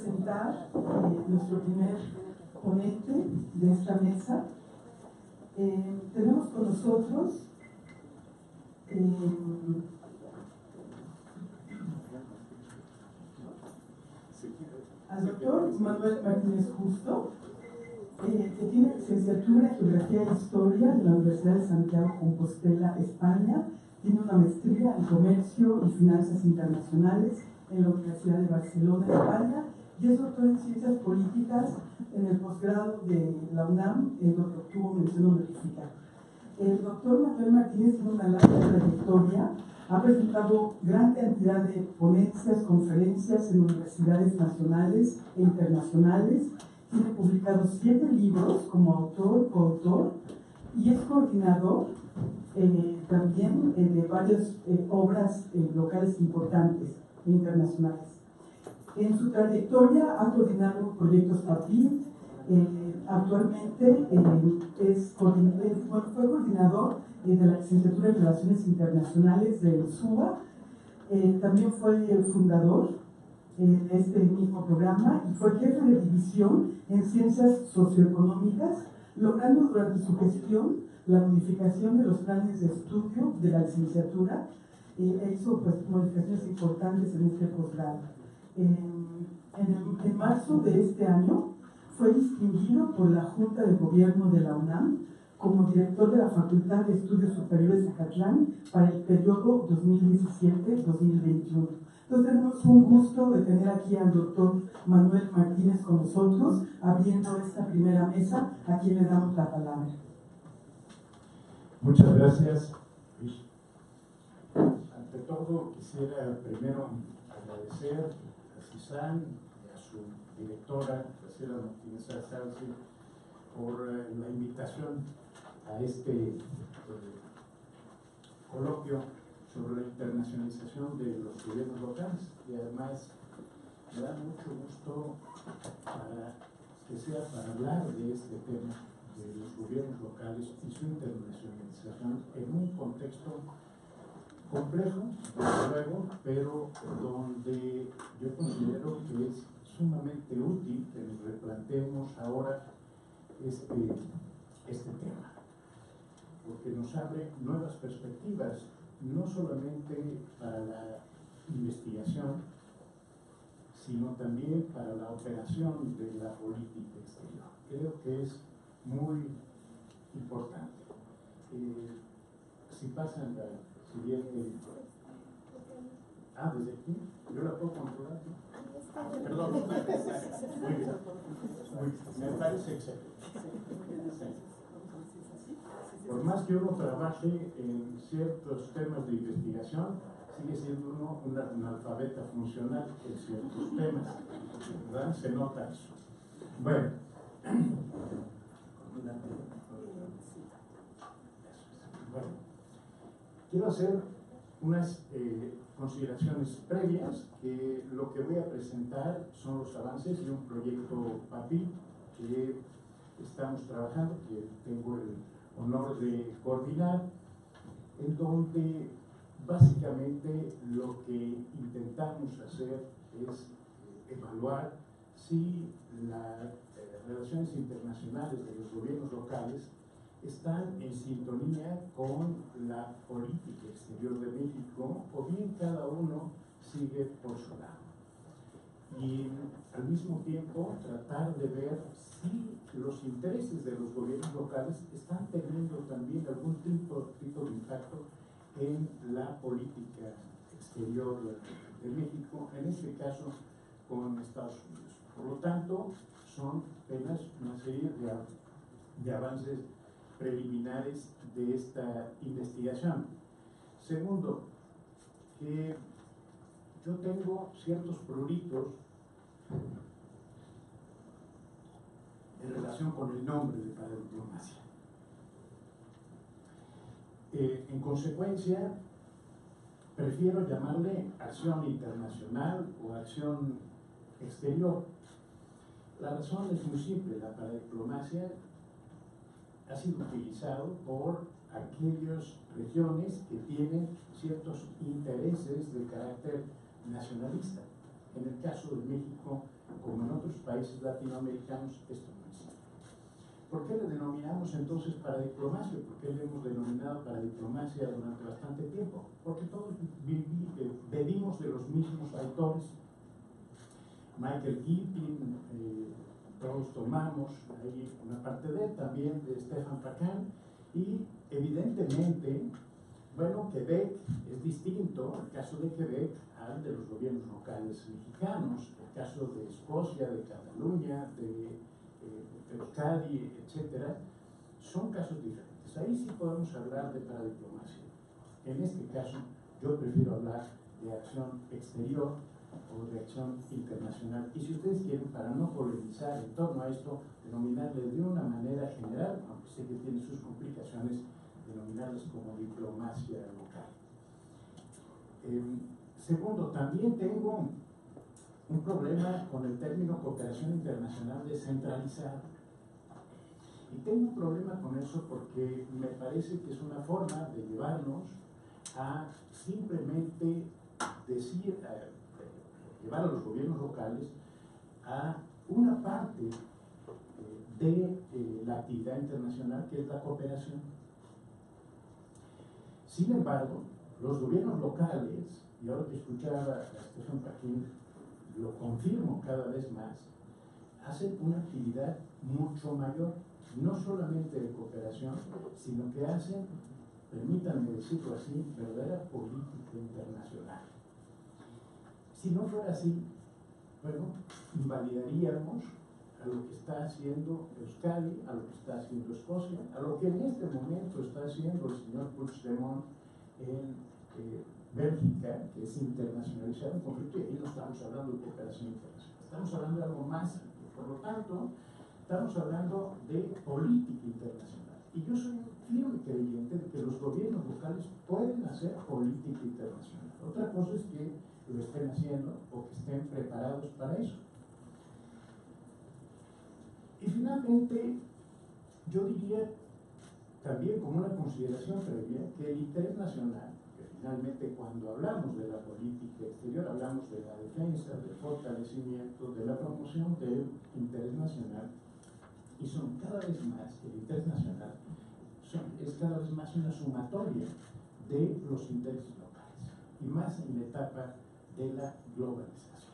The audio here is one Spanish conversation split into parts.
presentar nuestro primer ponente de esta mesa. Tenemos con nosotros al doctor Manuel Martínez Justo, que tiene licenciatura en Geografía e Historia en la Universidad de Santiago Compostela, España. Tiene una maestría en Comercio y Finanzas Internacionales en la Universidad de Barcelona, España, y es doctor en Ciencias Políticas en el posgrado de la UNAM, en donde obtuvo mención honorífica. El doctor Manuel Martínez tiene una larga trayectoria, ha presentado gran cantidad de ponencias, conferencias en universidades nacionales e internacionales, tiene publicados 7 libros como autor, coautor, y es coordinador también de varias obras locales importantes e internacionales. En su trayectoria ha coordinado proyectos PAPIT, actualmente fue coordinador de la licenciatura en Relaciones Internacionales del SUA, también fue el fundador de este mismo programa y fue jefe de división en Ciencias Socioeconómicas, logrando durante su gestión la modificación de los planes de estudio de la licenciatura. Hizo modificaciones importantes en este posgrado. En marzo de este año fue distinguido por la Junta de Gobierno de la UNAM como director de la Facultad de Estudios Superiores de Acatlán para el periodo 2017-2021. Entonces tenemos un gusto de tener aquí al doctor Manuel Martínez con nosotros, abriendo esta primera mesa, a quien le damos la palabra. Muchas gracias. Ante todo, quisiera primero agradecer a CISAN y a su directora, Graciela Martínez Arzalce, por la invitación a este coloquio sobre la internacionalización de los gobiernos locales, y además me da mucho gusto que sea para hablar de este tema de los gobiernos locales y su internacionalización en un contexto complejo, desde luego, pero donde yo considero que es sumamente útil que nos replanteemos ahora este tema, porque nos abre nuevas perspectivas, no solamente para la investigación, sino también para la operación de la política exterior. Creo que es muy importante. Si pasan la siguiente... desde aquí, yo la puedo controlar. Perdón. Muy bien. Me parece excelente. Por más que uno trabaje en ciertos temas de investigación, sigue siendo uno un analfabeta funcional en ciertos temas, ¿verdad? Se nota eso. Bueno, quiero hacer unas consideraciones previas, que lo que voy a presentar son los avances de un proyecto PAPIT que estamos trabajando, que tengo el honor de coordinar, en donde básicamente lo que intentamos hacer es evaluar si las relaciones internacionales de los gobiernos locales están en sintonía con la política exterior de México, o bien cada uno sigue por su lado. Y al mismo tiempo tratar de ver si los intereses de los gobiernos locales están teniendo también algún tipo de impacto en la política exterior de México, en este caso con Estados Unidos. Por lo tanto, son apenas una serie de avances preliminares de esta investigación. Segundo, que yo tengo ciertos pruritos en relación con el nombre de cada diplomacia. En consecuencia, prefiero llamarle acción internacional o acción exterior. La razón es muy simple: la paradiplomacia ha sido utilizado por aquellas regiones que tienen ciertos intereses de carácter nacionalista. En el caso de México como en otros países latinoamericanos, esto no existe. ¿Por qué le denominamos entonces paradiplomacia? ¿Por qué le hemos denominado paradiplomacia durante bastante tiempo? Porque todos bebimos de los mismos autores. Michael Gilpin, todos tomamos ahí una parte de él, también de Stefan Pacan, y evidentemente, bueno, Quebec es distinto, el caso de Quebec, al de los gobiernos locales mexicanos, el caso de Escocia, de Cataluña, de Euskadi, etcétera, son casos diferentes. Ahí sí podemos hablar de paradiplomacia. En este caso, yo prefiero hablar de acción exterior o de acción internacional. Y si ustedes quieren, para no polemizar en torno a esto, denominarle de una manera general, aunque sé que tiene sus complicaciones, denominarles como diplomacia local. Segundo, también tengo un problema con el término cooperación internacional descentralizada. Y tengo un problema con eso porque me parece que es una forma de llevarnos a simplemente decir, llevar a los gobiernos locales a una parte de la actividad internacional que es la cooperación. Sin embargo, los gobiernos locales, y ahora que escuchaba a Stefan Paquin, lo confirmo cada vez más, hacen una actividad mucho mayor, no solamente de cooperación, sino que hacen, permítanme decirlo así, verdadera política internacional. Si no fuera así, bueno, invalidaríamos a lo que está haciendo Euskadi, a lo que está haciendo Escocia, a lo que en este momento está haciendo el señor Puigdemont en Bélgica, que es internacionalizar un conflicto, y ahí no estamos hablando de cooperación internacional, estamos hablando de algo más amplio. Por lo tanto, estamos hablando de política internacional. Y yo soy un firme creyente de que los gobiernos locales pueden hacer política internacional. Otra cosa es que lo estén haciendo o que estén preparados para eso. Y finalmente, yo diría también como una consideración previa que el interés nacional, que finalmente cuando hablamos de la política exterior hablamos de la defensa, del fortalecimiento, de la promoción del interés nacional, y son cada vez más, el interés nacional es cada vez más una sumatoria de los intereses locales, y más en la etapa de la globalización.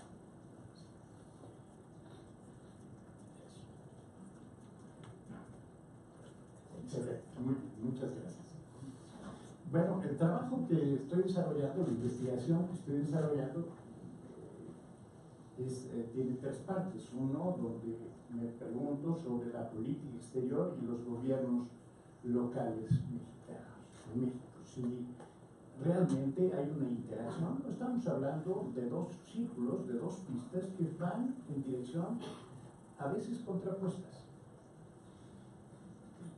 Excelente, muchas gracias. Bueno, el trabajo que estoy desarrollando, la investigación que estoy desarrollando, tiene tres partes. Uno, donde me pregunto sobre la política exterior y los gobiernos locales mexicanos, en México. Si realmente hay una interacción, no estamos hablando de dos círculos, de dos pistas que van en dirección a veces contrapuestas.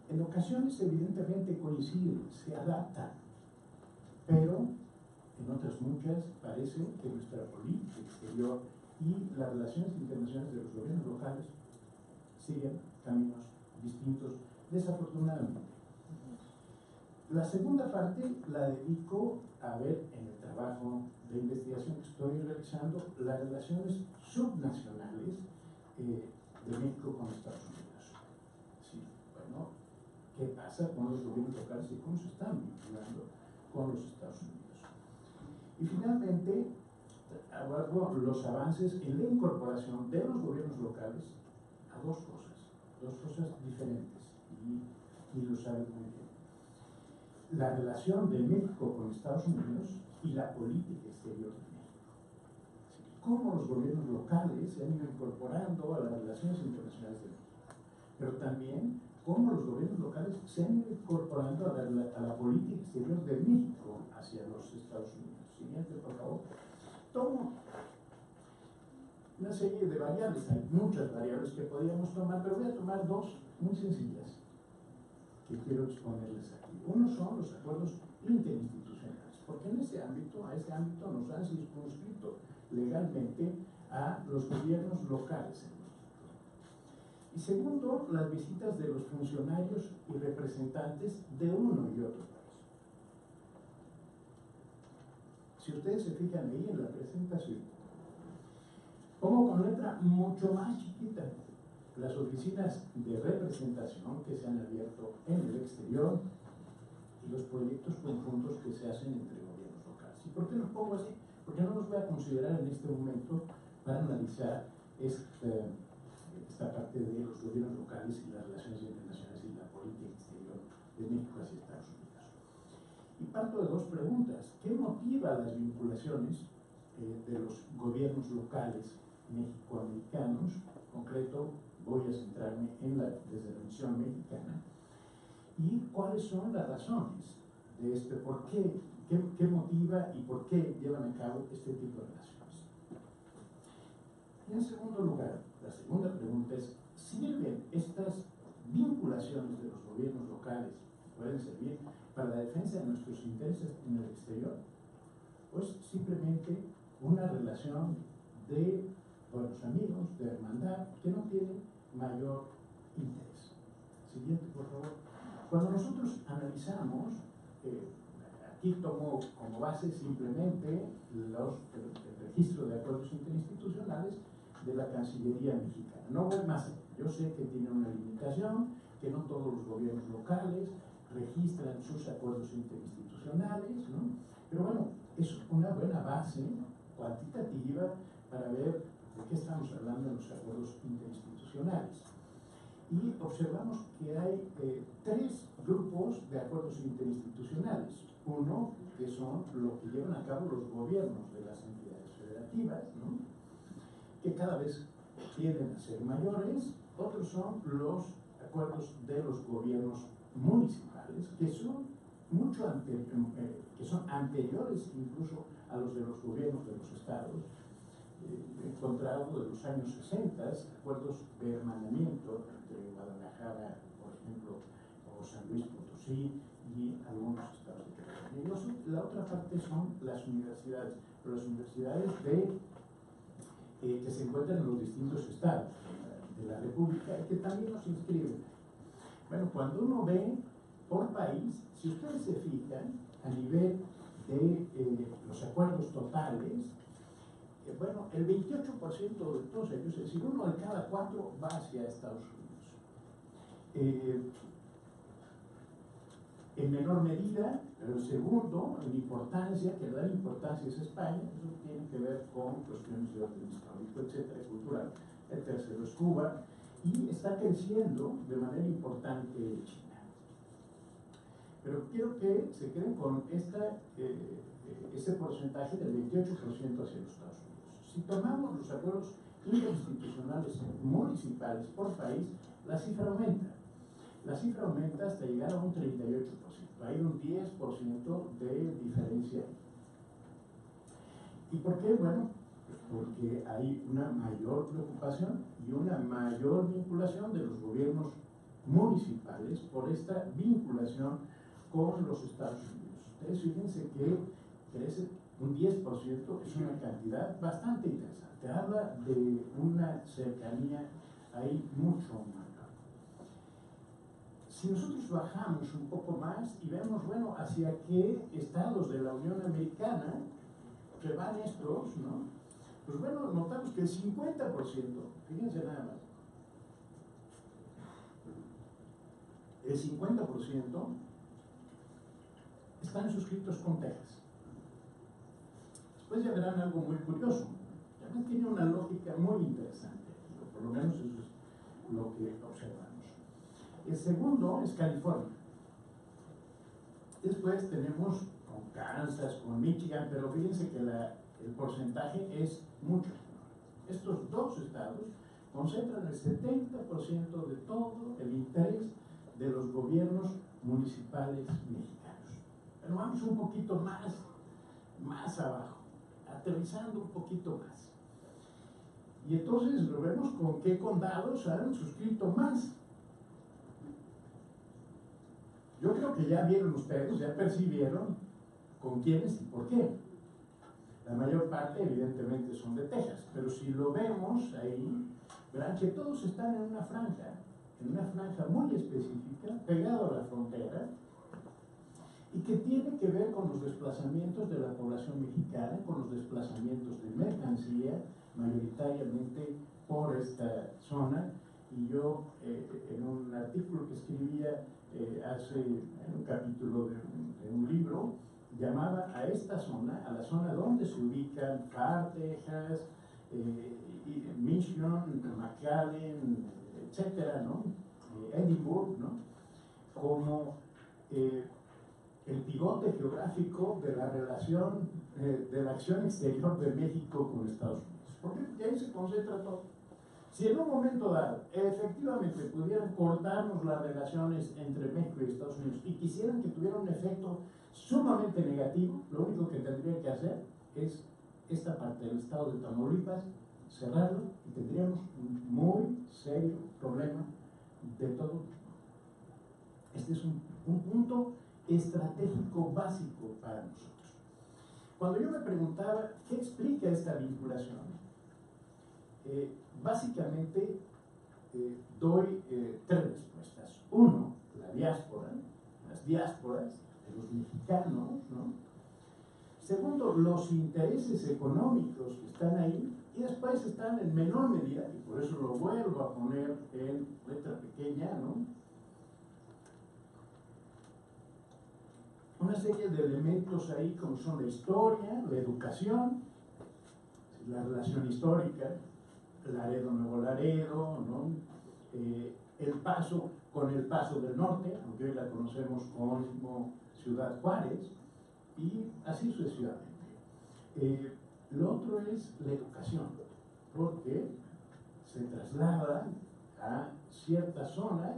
En ocasiones evidentemente coinciden, se adaptan, pero en otras muchas parece que nuestra política exterior y las relaciones internacionales de los gobiernos locales siguen caminos distintos, desafortunadamente. La segunda parte la dedico a ver en el trabajo de investigación que estoy realizando las relaciones subnacionales de México con Estados Unidos. Sí, bueno, ¿qué pasa con los gobiernos locales y cómo se están vinculando con los Estados Unidos? Y finalmente, abordo los avances en la incorporación de los gobiernos locales a dos cosas diferentes, y lo saben muy bien. La relación de México con Estados Unidos y la política exterior de México. Cómo los gobiernos locales se han ido incorporando a las relaciones internacionales de México, pero también cómo los gobiernos locales se han ido incorporando a la política exterior de México hacia los Estados Unidos. Siguiente, por favor. Tomo una serie de variables, hay muchas variables que podríamos tomar, pero voy a tomar dos muy sencillas que quiero exponerles aquí. Uno son los acuerdos interinstitucionales, porque en ese ámbito, a ese ámbito nos han circunscrito legalmente a los gobiernos locales en México. Y segundo, las visitas de los funcionarios y representantes de uno y otro país. Si ustedes se fijan ahí en la presentación, Pongo con letra mucho más chiquita las oficinas de representación que se han abierto en el exterior y los proyectos conjuntos que se hacen entre gobiernos locales. ¿Y por qué los pongo así? Porque no los voy a considerar en este momento para analizar esta parte de los gobiernos locales y las relaciones internacionales y la política exterior de México hacia Estados Unidos. Y parto de dos preguntas. ¿Qué motiva las vinculaciones de los gobiernos locales mexicoamericanos? En concreto, voy a centrarme desde la misión mexicana. ¿Y cuáles son las razones de este? ¿Por qué? ¿Qué motiva y por qué llevan a cabo este tipo de relaciones? Y en segundo lugar, la segunda pregunta es, ¿sirven estas vinculaciones de los gobiernos locales, pueden servir para la defensa de nuestros intereses en el exterior? ¿O es simplemente una relación de buenos amigos, de hermandad, que no tiene mayor interés? Siguiente, por favor. Cuando nosotros analizamos, aquí tomo como base simplemente el registro de acuerdos interinstitucionales de la Cancillería mexicana. No voy más allá. Yo sé que tiene una limitación, que no todos los gobiernos locales registran sus acuerdos interinstitucionales, ¿no? Pero bueno, es una buena base cuantitativa para ver de qué estamos hablando en los acuerdos interinstitucionales. Y observamos que hay tres grupos de acuerdos interinstitucionales. Uno, que son lo que llevan a cabo los gobiernos de las entidades federativas, ¿no?, que cada vez tienden a ser mayores. Otros son los acuerdos de los gobiernos municipales, que son anteriores incluso a los de los gobiernos de los estados. He encontrado de los años 60 acuerdos de hermanamiento entre Guadalajara, por ejemplo, o San Luis Potosí y algunos estados de California. Y la otra parte son las universidades, pero las universidades que se encuentran en los distintos estados de la República y que también nos inscriben. Bueno, cuando uno ve por país, si ustedes se fijan a nivel de los acuerdos totales, bueno, el 28% de todos ellos, es decir, uno de cada cuatro va hacia Estados Unidos. En menor medida, el segundo, en importancia, que le da importancia es España, eso tiene que ver con cuestiones de orden histórico, etcétera, cultural. El tercero es Cuba, y está creciendo de manera importante China. Pero quiero que se queden con ese porcentaje del 28% hacia los Estados Unidos. Si tomamos los acuerdos interinstitucionales municipales por país, la cifra aumenta. La cifra aumenta hasta llegar a un 38%. Hay un 10% de diferencia. ¿Y por qué? Bueno, pues porque hay una mayor preocupación y una mayor vinculación de los gobiernos municipales por esta vinculación con los Estados Unidos. Ustedes fíjense que crece un 10%, es una cantidad bastante interesante. Habla de una cercanía ahí mucho mayor. Si nosotros bajamos un poco más y vemos, bueno, hacia qué estados de la Unión Americana que van estos, ¿no? Pues bueno, notamos que el 50%, fíjense nada más, el 50% están suscritos con Texas. Después ya verán algo muy curioso. Además tiene una lógica muy interesante, por lo menos eso es lo que observamos. El segundo es California. Después tenemos con Kansas, con Michigan, pero fíjense que el porcentaje es mucho menor. Estos dos estados concentran el 70% de todo el interés de los gobiernos municipales mexicanos. Pero vamos un poquito más abajo, aterrizando un poquito más. Y entonces lo vemos con qué condados han suscrito más. Yo creo que ya vieron ustedes, ya percibieron con quiénes y por qué. La mayor parte evidentemente son de Texas, pero si lo vemos ahí, verán que todos están en una franja muy específica, pegado a la frontera, y que tiene que ver con los desplazamientos de la población mexicana, con los desplazamientos de mercancía, mayoritariamente por esta zona. Y yo, en un artículo que escribía en un capítulo de un libro, llamaba a esta zona, a la zona donde se ubican Pharr, Texas, Mission, McAllen, etcétera, ¿no? Edinburgh, ¿no? Como el pivote geográfico de la relación, de la acción exterior de México con Estados Unidos. Porque ahí se concentra todo. Si en un momento dado, efectivamente, pudieran cortarnos las relaciones entre México y Estados Unidos y quisieran que tuviera un efecto sumamente negativo, lo único que tendría que hacer es esta parte del estado de Tamaulipas, cerrarlo y tendríamos un muy serio problema de todo tipo. Este es un punto estratégico básico para nosotros. Cuando yo me preguntaba qué explica esta vinculación, básicamente doy tres respuestas. Uno, la diáspora, las diásporas de los mexicanos, ¿no? Segundo, los intereses económicos que están ahí, y después están en menor medida, y por eso lo vuelvo a poner en letra pequeña, ¿no? Una serie de elementos ahí como son la historia, la educación, la relación histórica, Laredo, Nuevo Laredo, ¿no? El Paso del Norte, aunque hoy la conocemos como Ciudad Juárez, y así sucesivamente. Lo otro es la educación, porque se traslada a ciertas zonas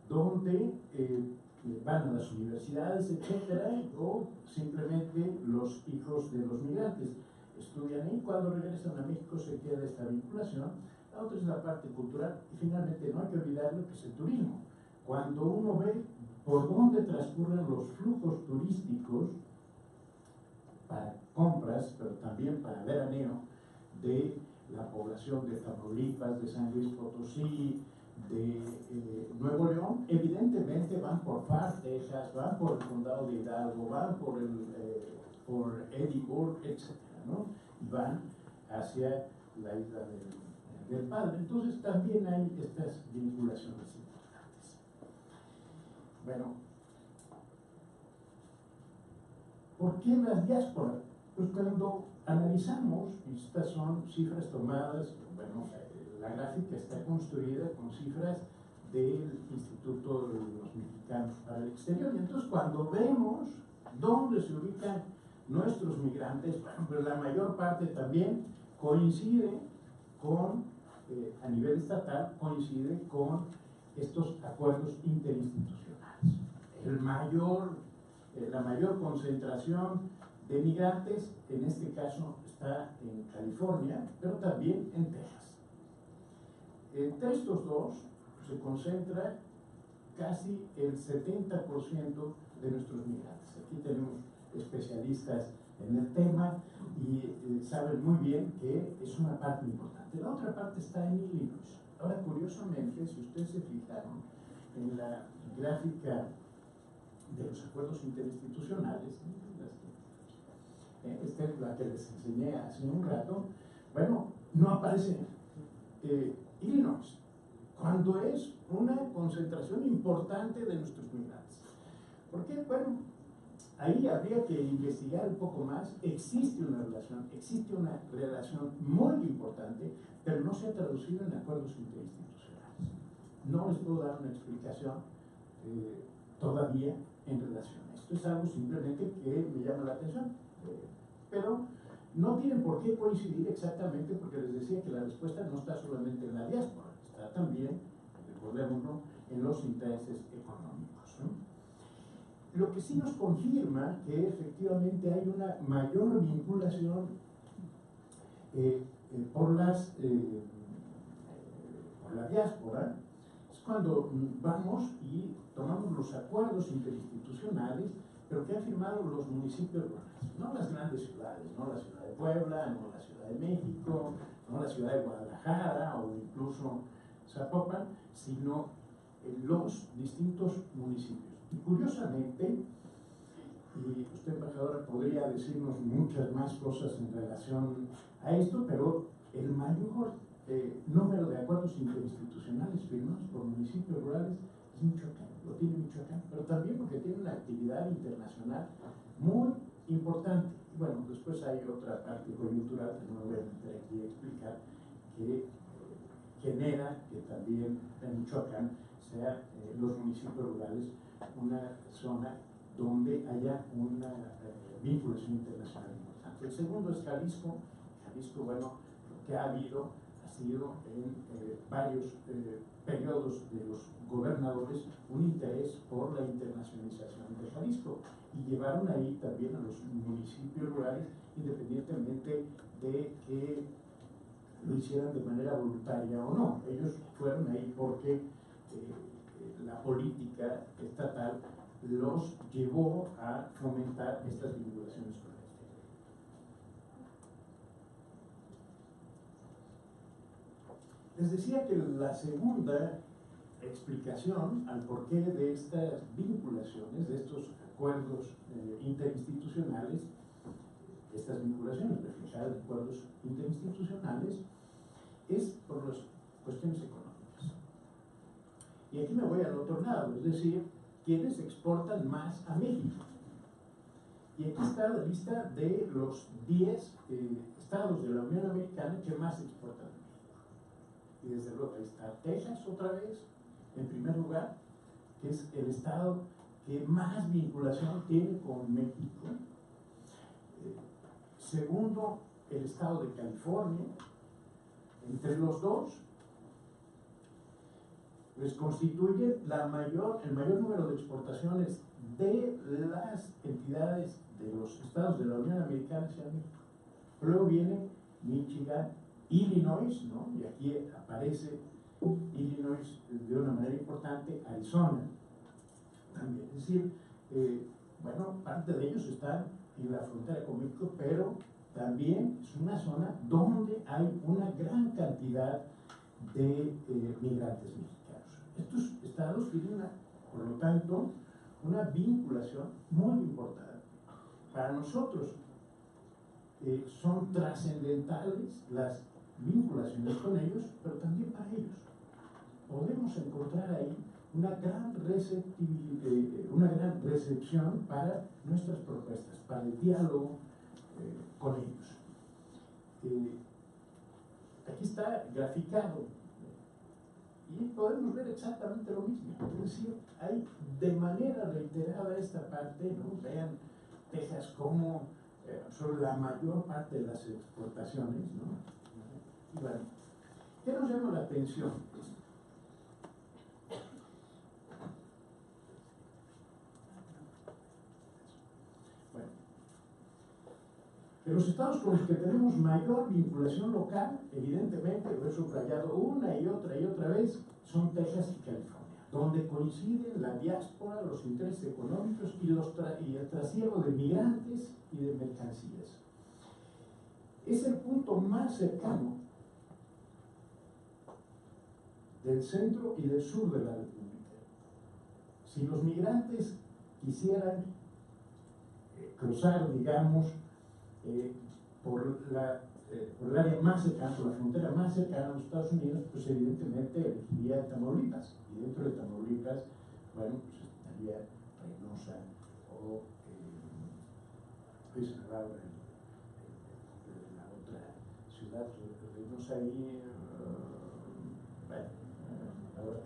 donde van a las universidades, etcétera, o simplemente los hijos de los migrantes estudian ahí, cuando regresan a México se queda esta vinculación. La otra es la parte cultural, y finalmente no hay que olvidar lo que es el turismo. Cuando uno ve por dónde transcurren los flujos turísticos para compras, pero también para veraneo, de la población de Tamaulipas, de San Luis Potosí, de Nuevo León, evidentemente van por Pharr, Texas, van por el condado de Hidalgo, van por Edinburgh, etc., ¿no? Y van hacia la isla del Padre. Entonces también hay estas vinculaciones importantes. Bueno, ¿por qué las diásporas? Pues cuando analizamos, y estas son cifras tomadas, bueno, la gráfica está construida con cifras del Instituto de los Mexicanos para el Exterior, y entonces cuando vemos dónde se ubican nuestros migrantes, bueno, pues la mayor parte también coincide con, a nivel estatal, coincide con estos acuerdos interinstitucionales. La mayor concentración de migrantes, en este caso, está en California, pero también en Texas. Entre estos dos se concentra casi el 70% de nuestros migrantes. Aquí tenemos especialistas en el tema y saben muy bien que es una parte importante. La otra parte está en Illinois. Ahora, curiosamente, si ustedes se fijaron en la gráfica de los acuerdos interinstitucionales, esta es la que les enseñé hace un rato, bueno, no aparece Illinois, cuando es una concentración importante de nuestros migrantes. ¿Por qué? Bueno, ahí habría que investigar un poco más. Existe una relación muy importante, pero no se ha traducido en acuerdos interinstitucionales. No les puedo dar una explicación todavía en relación a esto. Es algo simplemente que me llama la atención, pero no tienen por qué coincidir exactamente, porque les decía que la respuesta no está solamente en la diáspora, está también, recordémoslo, en los intereses económicos, ¿no? Lo que sí nos confirma que efectivamente hay una mayor vinculación por la diáspora, es cuando vamos y tomamos los acuerdos interinstitucionales, pero que han firmado los municipios rurales, no las grandes ciudades, no la ciudad de Puebla, no la ciudad de México, no la ciudad de Guadalajara o incluso Zapopan, sino los distintos municipios. Y curiosamente, y usted, embajadora, podría decirnos muchas más cosas en relación a esto, pero el mayor número de acuerdos interinstitucionales firmados por municipios rurales es Michoacán, lo tiene Michoacán, pero también porque tiene una actividad internacional muy importante. Y bueno, después hay otra parte coyuntural que no voy a meter aquí a explicar, que genera que también en Michoacán sea los municipios rurales una zona donde haya una vinculación internacional importante. El segundo es Jalisco. Jalisco, bueno, lo que ha habido ha sido en varios periodos de los gobernadores un interés por la internacionalización de Jalisco y llevaron ahí también a los municipios rurales, independientemente de que lo hicieran de manera voluntaria o no. Ellos fueron ahí porque la política estatal los llevó a fomentar estas vinculaciones con el exterior. Les decía que la segunda explicación al porqué de estas vinculaciones, de estos acuerdos interinstitucionales, estas vinculaciones reflejadas en acuerdos interinstitucionales, es por las cuestiones económicas. Y aquí me voy al otro lado, es decir, quienes exportan más a México. Y aquí está la lista de los 10 estados de la Unión Americana que más exportan a México. Y desde luego ahí está Texas otra vez, en primer lugar, que es el estado que más vinculación tiene con México. Segundo, el estado de California. Entre los dos, pues constituye el mayor número de exportaciones de las entidades de los estados de la Unión Americana hacia México. Luego viene Michigan, Illinois, ¿no? Y aquí aparece Illinois de una manera importante, Arizona también. Es decir, bueno, parte de ellos están en la frontera con México, pero también es una zona donde hay una gran cantidad de migrantes mexicanos. Estos estados tienen, por lo tanto, una vinculación muy importante. Para nosotros son trascendentales las vinculaciones con ellos, pero también para ellos. Podemos encontrar ahí una gran recepción para nuestras propuestas, para el diálogo con ellos. Aquí está graficado y podemos ver exactamente lo mismo. Es decir, hay de manera reiterada esta parte, ¿no? Vean Texas como sobre la mayor parte de las exportaciones, ¿no? Y bueno, ¿qué nos llama la atención? Bueno, de los estados con los que tenemos mayor vinculación local, evidentemente, lo he subrayado una y otra vez, son Texas y California, donde coinciden la diáspora, los intereses económicos y el trasiego de migrantes y de mercancías. Es el punto más cercano del centro y del sur de la República. Si los migrantes quisieran cruzar, digamos, por el área más cercana, por la frontera más cercana a los Estados Unidos, pues evidentemente elegiría Tamaulipas. Y dentro de Tamaulipas, bueno, pues estaría Reynosa o pues la otra ciudad, Reynosa ahí, bueno, ahora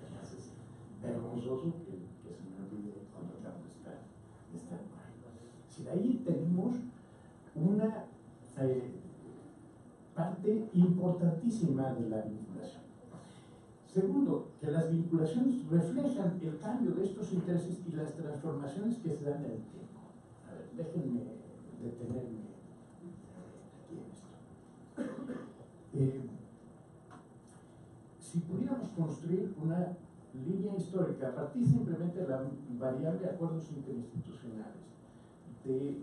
además es vergonzoso que se me olvide cuando acabo de estar por ahí. Si de ahí tenemos una parte importantísima de la vinculación. Segundo, que las vinculaciones reflejan el cambio de estos intereses y las transformaciones que se dan en el tiempo. A ver, déjenme detenerme aquí en esto. Si pudiéramos construir una línea histórica a partir simplemente de la variable de acuerdos interinstitucionales, de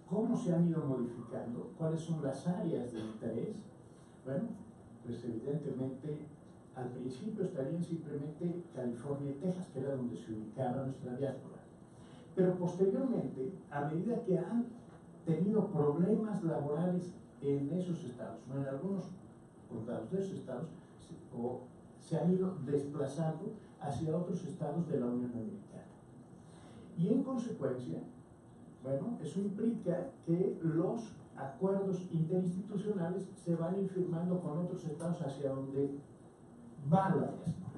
cómo se han ido modificando, cuáles son las áreas de interés, bueno, pues evidentemente al principio estarían simplemente California y Texas, que era donde se ubicaba nuestra diáspora. Pero posteriormente, a medida que han tenido problemas laborales en esos estados, o en algunos condados de esos estados, se han ido desplazando hacia otros estados de la Unión Americana. Y en consecuencia, bueno, eso implica que los acuerdos interinstitucionales se van a ir firmando con otros estados hacia donde va la diáspora,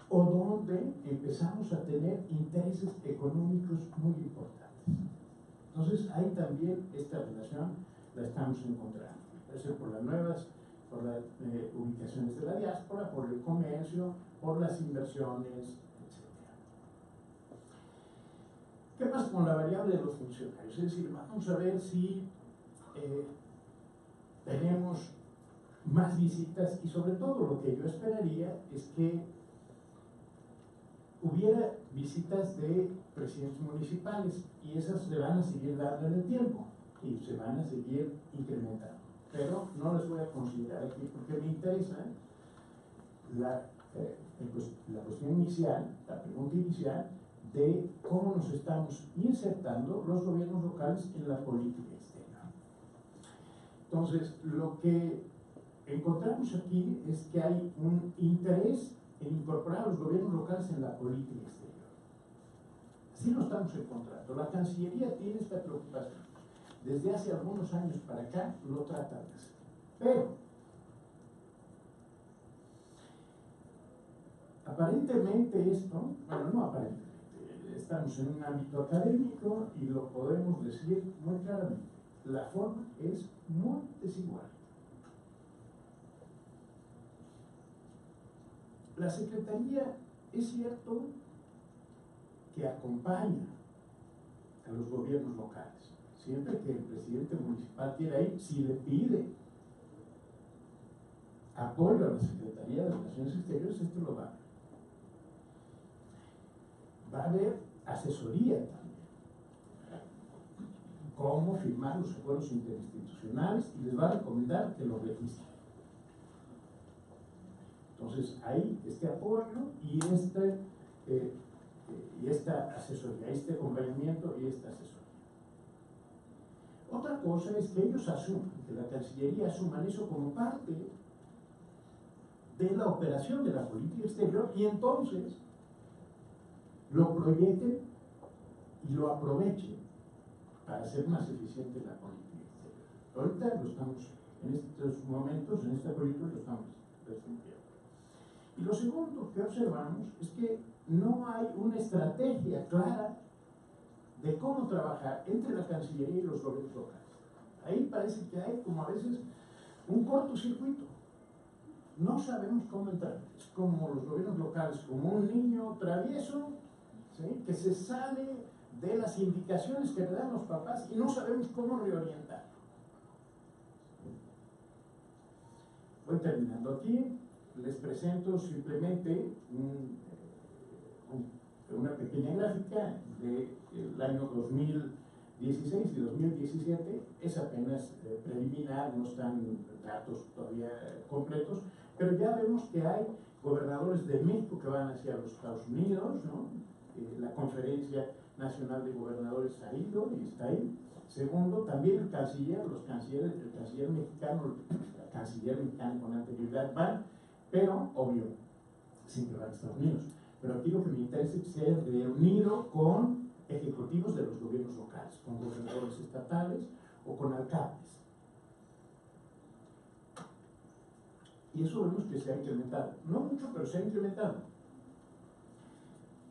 o donde empezamos a tener intereses económicos muy importantes. Entonces, ahí también esta relación la estamos encontrando. Puede ser por las ubicaciones de la diáspora, por el comercio, por las inversiones, etc. ¿Qué pasa con la variable de los funcionarios? Es decir, vamos a ver si tenemos más visitas, y sobre todo lo que yo esperaría es que hubiera visitas de presidentes municipales, y esas se van a seguir dando en el tiempo y se van a seguir incrementando, pero no las voy a considerar aquí porque me interesa la cuestión inicial, la pregunta inicial de cómo nos estamos insertando los gobiernos locales en la política exterior. Entonces, lo que encontramos aquí es que hay un interés en incorporar a los gobiernos locales en la política exterior. Así lo estamos encontrando. La Cancillería tiene esta preocupación. Desde hace algunos años para acá lo tratan de hacer. Pero, aparentemente esto, bueno, no aparentemente, estamos en un ámbito académico y lo podemos decir muy claramente. La forma es muy desigual. La Secretaría es cierto que acompaña a los gobiernos locales. Siempre que el presidente municipal quiera ir, si le pide apoyo a la Secretaría de Relaciones Exteriores, esto lo va a ver. Va a haber asesoría también. Cómo firmar los acuerdos interinstitucionales, y les va a recomendar que lo registren. Entonces, hay este apoyo y esta asesoría, este acompañamiento y esta asesoría. Otra cosa es que ellos asuman, que la Cancillería asuma eso como parte de la operación de la política exterior, y entonces lo proyecten y lo aprovechen para hacer más eficiente la política exterior. Ahorita lo estamos, en estos momentos, en este proyecto lo estamos presentando. Y lo segundo que observamos es que no hay una estrategia clara de cómo trabajar entre la Cancillería y los gobiernos locales. Ahí parece que hay como a veces un cortocircuito. No sabemos cómo entrar. Es como los gobiernos locales, como un niño travieso, ¿sí?, que se sale de las indicaciones que le dan los papás y no sabemos cómo reorientar. Voy terminando aquí. Les presento simplemente una pequeña gráfica del año 2016 y 2017. Es apenas preliminar, no están datos todavía completos, pero ya vemos que hay gobernadores de México que van hacia los Estados Unidos, ¿no? La Conferencia Nacional de Gobernadores ha ido y está ahí. Segundo, también el canciller mexicano, la canciller mexicana con anterioridad van, pero, obvio, siempre van a Estados Unidos. Pero aquí lo que me interesa es que se haya reunido con ejecutivos de los gobiernos locales, con gobernadores estatales o con alcaldes. Y eso vemos que se ha incrementado. No mucho, pero se ha incrementado.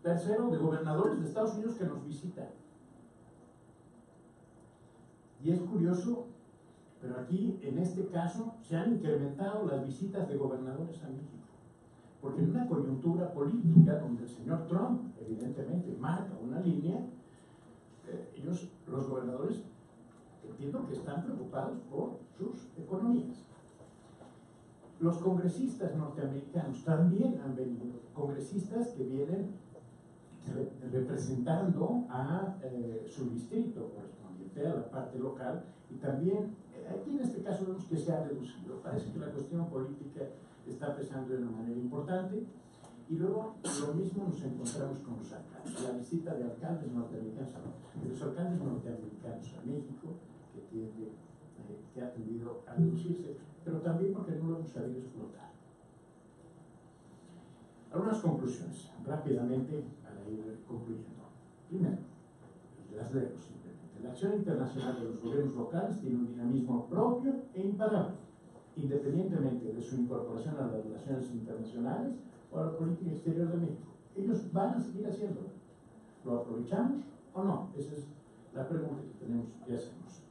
Tercero, de gobernadores de Estados Unidos que nos visitan. Y es curioso, pero aquí, en este caso, se han incrementado las visitas de gobernadores a México. Porque en una coyuntura política donde el señor Trump, evidentemente, marca una línea, ellos, los gobernadores, entiendo que están preocupados por sus economías. Los congresistas norteamericanos también han venido, congresistas que vienen representando a su distrito correspondiente, a la parte local, y también, aquí en este caso vemos que se ha reducido. Parece que la cuestión política está pesando de una manera importante. Y luego lo mismo nos encontramos con los alcaldes, la visita de alcaldes norteamericanos de los alcaldes norteamericanos a México, que ha tendido a reducirse, pero también porque no lo hemos sabido explotar. Algunas conclusiones, rápidamente, para ir concluyendo. Primero, las leo simplemente. La acción internacional de los gobiernos locales tiene un dinamismo propio e imparable, independientemente de su incorporación a las relaciones internacionales o a la política exterior de México. Ellos van a seguir haciéndolo. ¿Lo aprovechamos o no? Esa es la pregunta que tenemos que hacernos.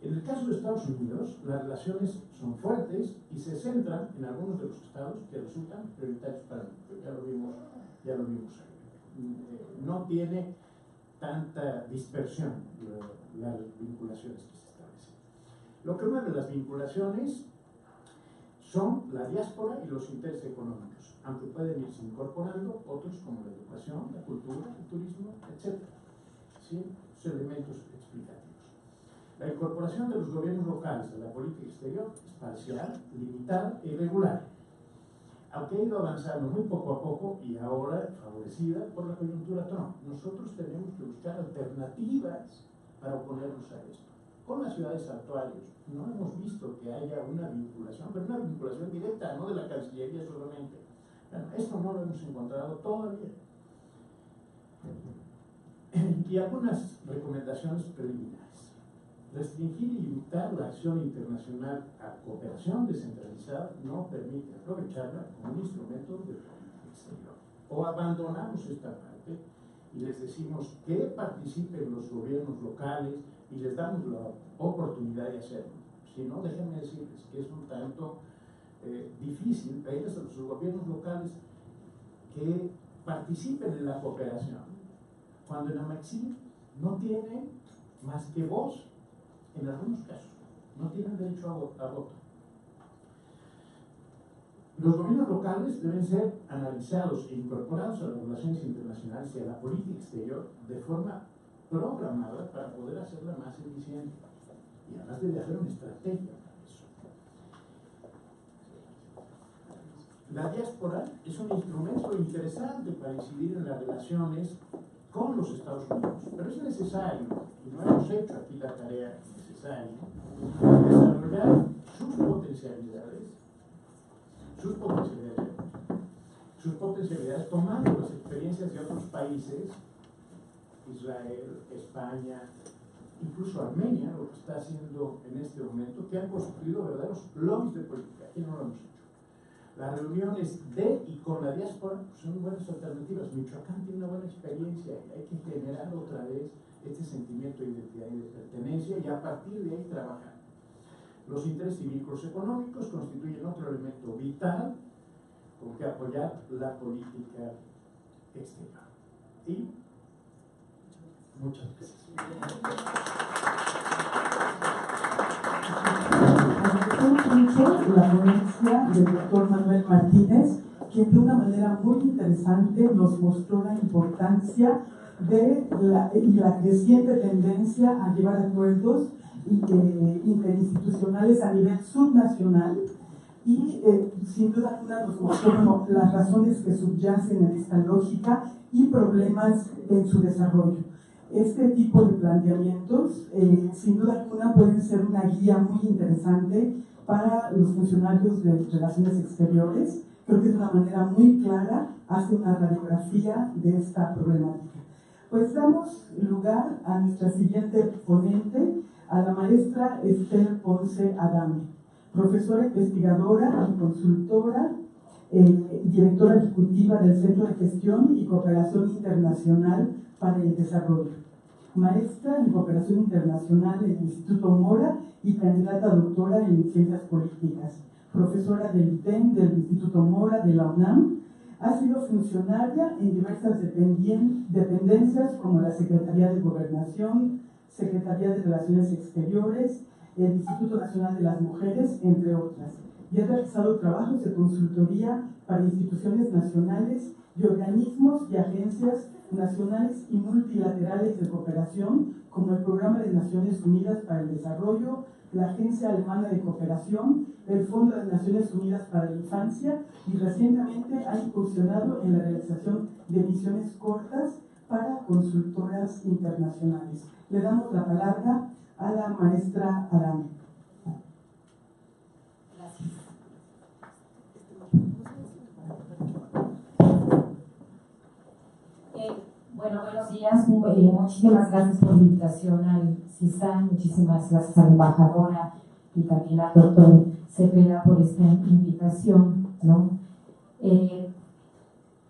En el caso de Estados Unidos, las relaciones son fuertes y se centran en algunos de los estados que resultan prioritarios para México. Ya lo vimos ahí. No tiene tanta dispersión las vinculaciones que se establecen. Lo que mueve las vinculaciones son la diáspora y los intereses económicos, aunque pueden irse incorporando otros como la educación, la cultura, el turismo, etc. ¿Sí? Los elementos explicativos. La incorporación de los gobiernos locales a la política exterior es parcial, limitada e irregular, aunque ha ido avanzando muy poco a poco y ahora favorecida por la coyuntura Trump. Nosotros tenemos que buscar alternativas para oponernos a esto. Con las ciudades actuales no hemos visto que haya una vinculación, pero una vinculación directa, no de la Cancillería solamente. Bueno, esto no lo hemos encontrado todavía. Y algunas recomendaciones preliminares. Restringir y limitar la acción internacional a cooperación descentralizada no permite aprovecharla como un instrumento de política exterior. O abandonamos esta parte y les decimos que participen los gobiernos locales y les damos la oportunidad de hacerlo. Si no, déjenme decirles que es un tanto difícil pedirles a los gobiernos locales que participen en la cooperación, cuando en Amaxí no tienen más que voz. En algunos casos, no tienen derecho a voto. Los gobiernos locales deben ser analizados e incorporados a las relaciones internacionales y a la política exterior de forma programada para poder hacerla más eficiente. Y además debe haber una estrategia para eso. La diáspora es un instrumento interesante para incidir en las relaciones con los Estados Unidos, pero es necesario, y no hemos hecho aquí la tarea necesaria, desarrollar sus potencialidades tomando las experiencias de otros países, Israel, España, incluso Armenia, lo que está haciendo en este momento, que han construido verdaderos lobbies de política. Aquí no lo hemos hecho. Las reuniones de y con la diáspora son buenas alternativas. Michoacán tiene una buena experiencia y hay que generar otra vez este sentimiento de identidad y de pertenencia y a partir de ahí trabajar. Los intereses y vínculos económicos constituyen otro elemento vital con que apoyar la política exterior. Y muchas gracias. Agradecemos mucho la ponencia del doctor Manuel Martínez, quien de una manera muy interesante nos mostró la importancia de la creciente tendencia a llevar acuerdos interinstitucionales a nivel subnacional y sin duda alguna nos mostró las razones que subyacen en esta lógica y problemas en su desarrollo. Este tipo de planteamientos, sin duda alguna, pueden ser una guía muy interesante para los funcionarios de Relaciones Exteriores. Creo que de una manera muy clara hace una radiografía de esta problemática. Pues damos lugar a nuestra siguiente ponente, a la maestra Esther Ponce Adame, profesora investigadora y consultora, directora ejecutiva del Centro de Gestión y Cooperación Internacional para el Desarrollo, maestra en Cooperación Internacional en el Instituto Mora y candidata a doctora en Ciencias Políticas, profesora del ITEM del Instituto Mora de la UNAM. Ha sido funcionaria en diversas dependencias como la Secretaría de Gobernación, Secretaría de Relaciones Exteriores, el Instituto Nacional de las Mujeres, entre otras. Y ha realizado trabajos de consultoría para instituciones nacionales y organismos y agencias nacionales y multilaterales de cooperación, como el Programa de Naciones Unidas para el Desarrollo, la Agencia Alemana de Cooperación, el Fondo de Naciones Unidas para la Infancia y recientemente ha incursionado en la realización de misiones cortas para consultoras internacionales. Le damos la palabra a la maestra Adame. Gracias. Bueno, buenos días. Muchísimas gracias por la invitación al CISAN. Muchísimas gracias a la embajadora y también al doctor Cepeda por esta invitación, ¿no?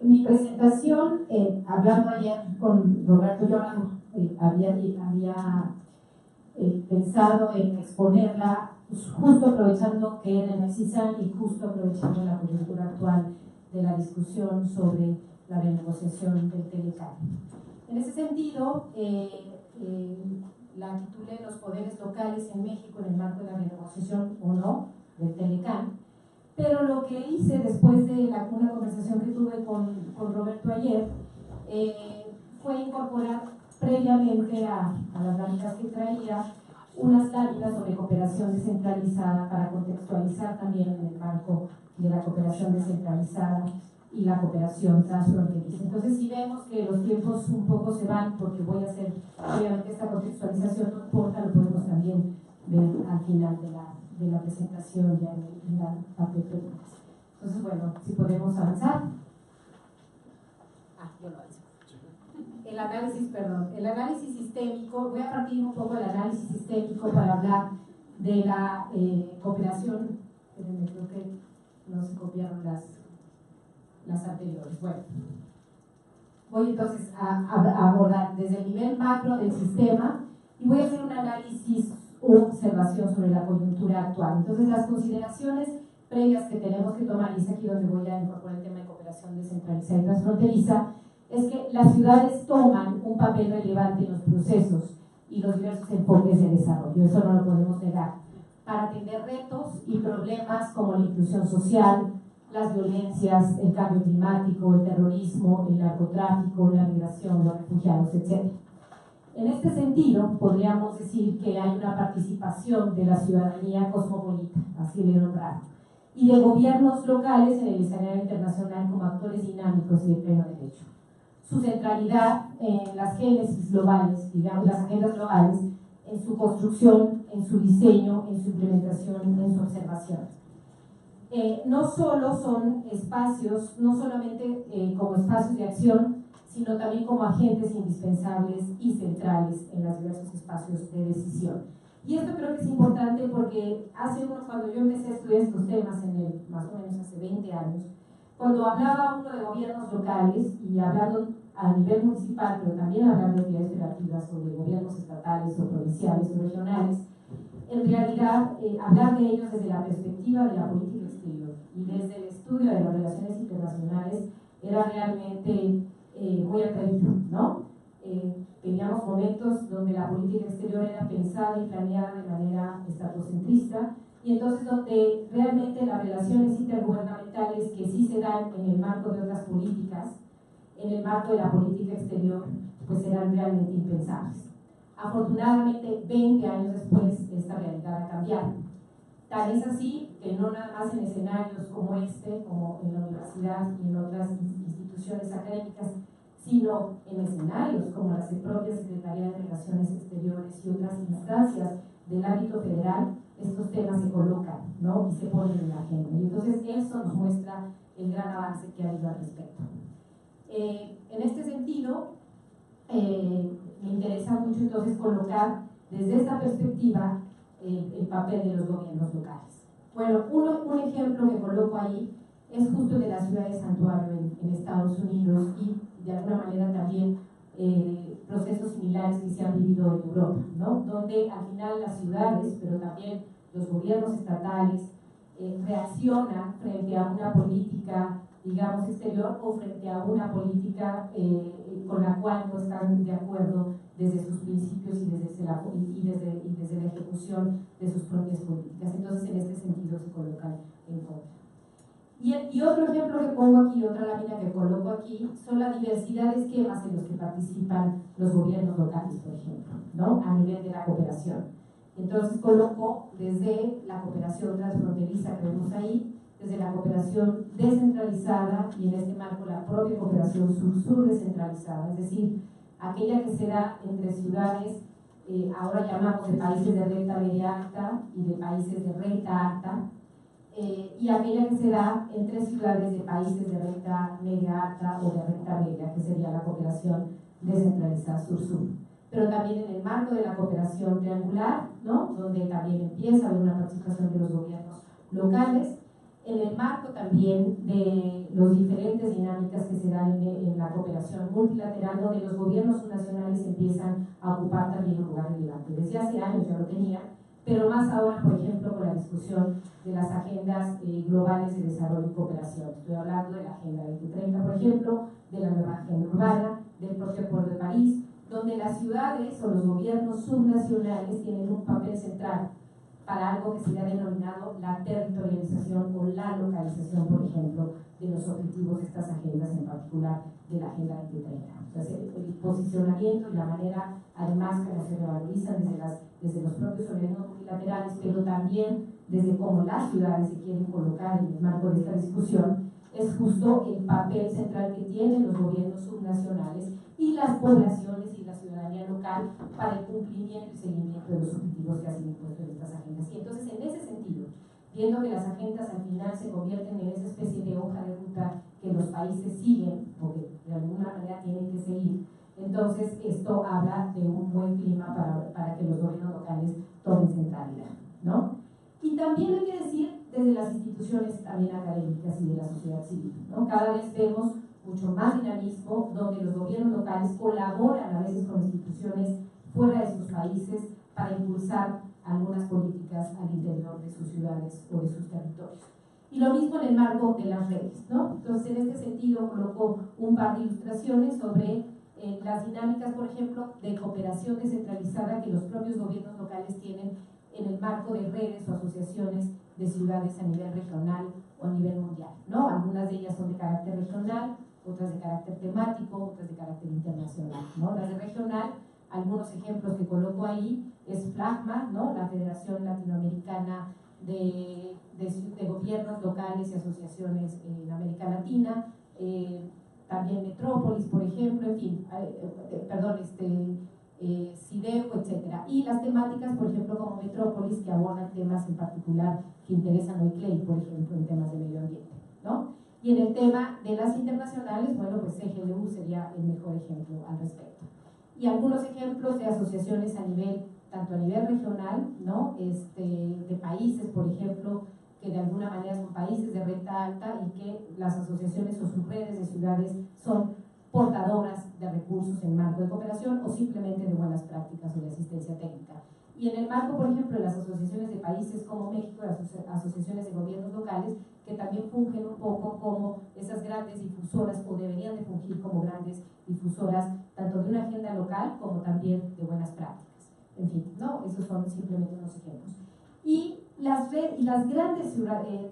Mi presentación, hablando ayer con Roberto, yo había pensado en exponerla justo aprovechando que era en el CISAN y justo aprovechando la coyuntura actual de la discusión sobre la renegociación del Telecán. En ese sentido, la titulé Los poderes locales en México en el marco de la renegociación o no del Telecán, pero lo que hice después de una conversación que tuve con Roberto ayer fue incorporar previamente a las láminas que traía unas láminas sobre cooperación descentralizada para contextualizar también en el marco de la cooperación descentralizada y la cooperación transfronteriza. Entonces, si vemos que los tiempos un poco se van, porque voy a hacer, obviamente, esta contextualización no importa, lo podemos también ver al final de la presentación, ya en la parte de preguntas. Entonces, bueno, si podemos avanzar. Yo lo avanzo. El análisis sistémico, voy a partir un poco del análisis sistémico para hablar de la cooperación. Creo que no se copiaron las anteriores. Bueno, voy entonces a abordar desde el nivel macro del sistema y voy a hacer un análisis o observación sobre la coyuntura actual. Entonces, las consideraciones previas que tenemos que tomar, y es aquí donde voy a incorporar el tema de cooperación descentralizada y transfronteriza, es que las ciudades toman un papel relevante en los procesos y los diversos enfoques de desarrollo, eso no lo podemos negar, para atender retos y problemas como la inclusión social, las violencias, el cambio climático, el terrorismo, el narcotráfico, la migración, los refugiados, etc. En este sentido, podríamos decir que hay una participación de la ciudadanía cosmopolita, así le he nombrado, y de gobiernos locales en el escenario internacional como actores dinámicos y de pleno derecho. Su centralidad en las génesis globales, digamos, las agendas globales, en su construcción, en su diseño, en su implementación, en su observación. No solo son espacios, no solamente como espacios de acción, sino también como agentes indispensables y centrales en los diversos espacios de decisión. Y esto creo que es importante porque cuando yo empecé a estudiar estos temas, más o menos hace 20 años, cuando hablaba uno de gobiernos locales y hablando a nivel municipal, pero también hablando de entidades federativas o de gobiernos estatales o provinciales o regionales, en realidad hablar de ellos desde la perspectiva de la política exterior y desde el estudio de las relaciones internacionales era realmente muy atrevido, ¿no? Teníamos momentos donde la política exterior era pensada y planeada de manera estatocentrista y entonces donde realmente las relaciones intergubernamentales que sí se dan en el marco de otras políticas, en el marco de la política exterior, pues eran realmente impensables. Afortunadamente, 20 años después, esta realidad ha cambiado. Tal es así que no nada más en escenarios como este, como en la universidad y en otras instituciones académicas, sino en escenarios como la propia Secretaría de Relaciones Exteriores y otras instancias del ámbito federal, estos temas se colocan, ¿no? Y se ponen en la agenda. Y entonces eso nos muestra el gran avance que ha habido al respecto. En este sentido, me interesa mucho entonces colocar desde esta perspectiva el papel de los gobiernos locales. Bueno, un ejemplo que coloco ahí es justo el de la ciudad de Santuario en Estados Unidos y de alguna manera también procesos similares que se han vivido en Europa, ¿no? Donde al final las ciudades, pero también los gobiernos estatales reaccionan frente a una política, digamos, exterior o frente a una política con la cual no están de acuerdo desde sus principios y desde la ejecución de sus propias políticas. Entonces, en este sentido se colocan en contra. Y otro ejemplo que pongo aquí, otra lámina que coloco aquí, son la diversidad de esquemas en los que participan los gobiernos locales, por ejemplo, ¿no? A nivel de la cooperación. Entonces colocó desde la cooperación transfronteriza que vemos ahí, desde la cooperación descentralizada y en este marco la propia cooperación sur-sur descentralizada, es decir, aquella que se da entre ciudades, ahora llamamos de países de renta media alta y de países de renta alta, y aquella que se da entre ciudades de países de renta media alta o de renta media, que sería la cooperación descentralizada sur-sur. Pero también en el marco de la cooperación triangular, ¿no? Donde también empieza a haber una participación de los gobiernos locales, en el marco también de las diferentes dinámicas que se dan en la cooperación multilateral, donde los gobiernos subnacionales empiezan a ocupar también un lugar relevante. Desde hace años ya lo tenía, pero más ahora, por ejemplo, con la discusión de las agendas globales de desarrollo y cooperación. Estoy hablando de la Agenda 2030, por ejemplo, de la nueva agenda urbana, del propio Acuerdo de París, donde las ciudades o los gobiernos subnacionales tienen un papel central para algo que se ha denominado la territorialización o la localización, por ejemplo, de los objetivos de estas agendas, en particular de la Agenda 2030. Entonces, el posicionamiento y la manera, además, que se revalorizan desde los propios organismos multilaterales, pero también desde cómo las ciudades se quieren colocar en el marco de esta discusión, es justo el papel central que tienen los gobiernos subnacionales y las poblaciones y la ciudadanía local para el cumplimiento y seguimiento de los objetivos que ha sido impuesto en estas agendas. Y entonces, en ese sentido, viendo que las agendas al final se convierten en esa especie de hoja de ruta que los países siguen, o que de alguna manera tienen que seguir, entonces esto habla de un buen clima para que los gobiernos locales tomen centralidad, ¿no? Y también hay que decir desde las instituciones también académicas y de la sociedad civil, ¿no? Cada vez vemos mucho más dinamismo, donde los gobiernos locales colaboran a veces con instituciones fuera de sus países para impulsar algunas políticas al interior de sus ciudades o de sus territorios. Y lo mismo en el marco de las redes, ¿no? Entonces, en este sentido, coloco un par de ilustraciones sobre las dinámicas, por ejemplo, de cooperación descentralizada que los propios gobiernos locales tienen en el marco de redes o asociaciones de ciudades a nivel regional o a nivel mundial, ¿no? Algunas de ellas son de carácter regional, otras de carácter temático, otras de carácter internacional, ¿no? Las de regional, algunos ejemplos que coloco ahí, es FLAGMA, ¿no? La Federación Latinoamericana de Gobiernos Locales y Asociaciones en América Latina, también Metrópolis, por ejemplo, en fin, CIDEO, etc. Y las temáticas, por ejemplo, como Metrópolis, que abordan temas en particular que interesan hoy CLEI, por ejemplo, en temas de medio ambiente, ¿no? Y en el tema de las internacionales, bueno, pues CGLU sería el mejor ejemplo al respecto. Y algunos ejemplos de asociaciones tanto a nivel regional, ¿no? De países, por ejemplo, que de alguna manera son países de renta alta y que las asociaciones o sus redes de ciudades son portadoras de recursos en marco de cooperación o simplemente de buenas prácticas o de asistencia técnica. Y en el marco, por ejemplo, de las asociaciones de países como México, las asociaciones de gobiernos locales, que también fungen un poco como esas grandes difusoras o deberían de fungir como grandes difusoras tanto de una agenda local como también de buenas prácticas. En fin, ¿no? Esos son simplemente unos ejemplos. Y las grandes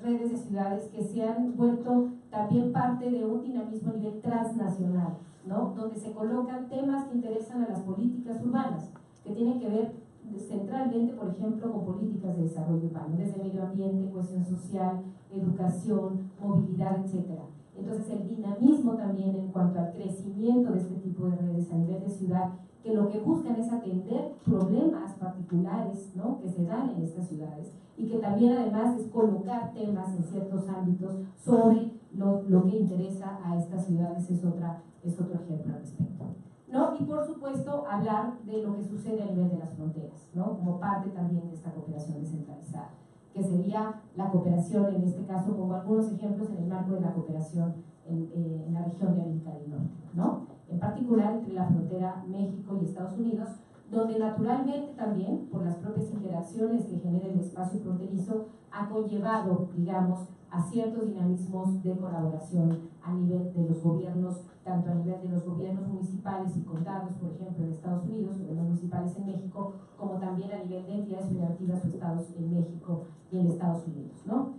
redes de ciudades que se han vuelto también parte de un dinamismo a nivel transnacional, ¿no? Donde se colocan temas que interesan a las políticas urbanas, que tienen que ver centralmente, por ejemplo, con políticas de desarrollo urbano, desde medio ambiente, cohesión social, educación, movilidad, etc. Entonces, el dinamismo también en cuanto al crecimiento de este tipo de redes a nivel de ciudad, que lo que buscan es atender problemas particulares, ¿no? Que se dan en estas ciudades y que también además es colocar temas en ciertos ámbitos sobre lo que interesa a estas ciudades, es otro ejemplo al respecto, ¿no? Y por supuesto hablar de lo que sucede a nivel de las fronteras, ¿no? Como parte también de esta cooperación descentralizada, que sería la cooperación, en este caso pongo algunos ejemplos en el marco de la cooperación en la región de América del Norte, ¿no? En particular entre la frontera México y Estados Unidos, donde naturalmente también, por las propias interacciones que genera el espacio fronterizo, ha conllevado, digamos, a ciertos dinamismos de colaboración a nivel de los gobiernos, tanto a nivel de los gobiernos municipales y condados, por ejemplo, en Estados Unidos, gobiernos municipales en México, como también a nivel de entidades federativas o estados en México y en Estados Unidos, ¿no?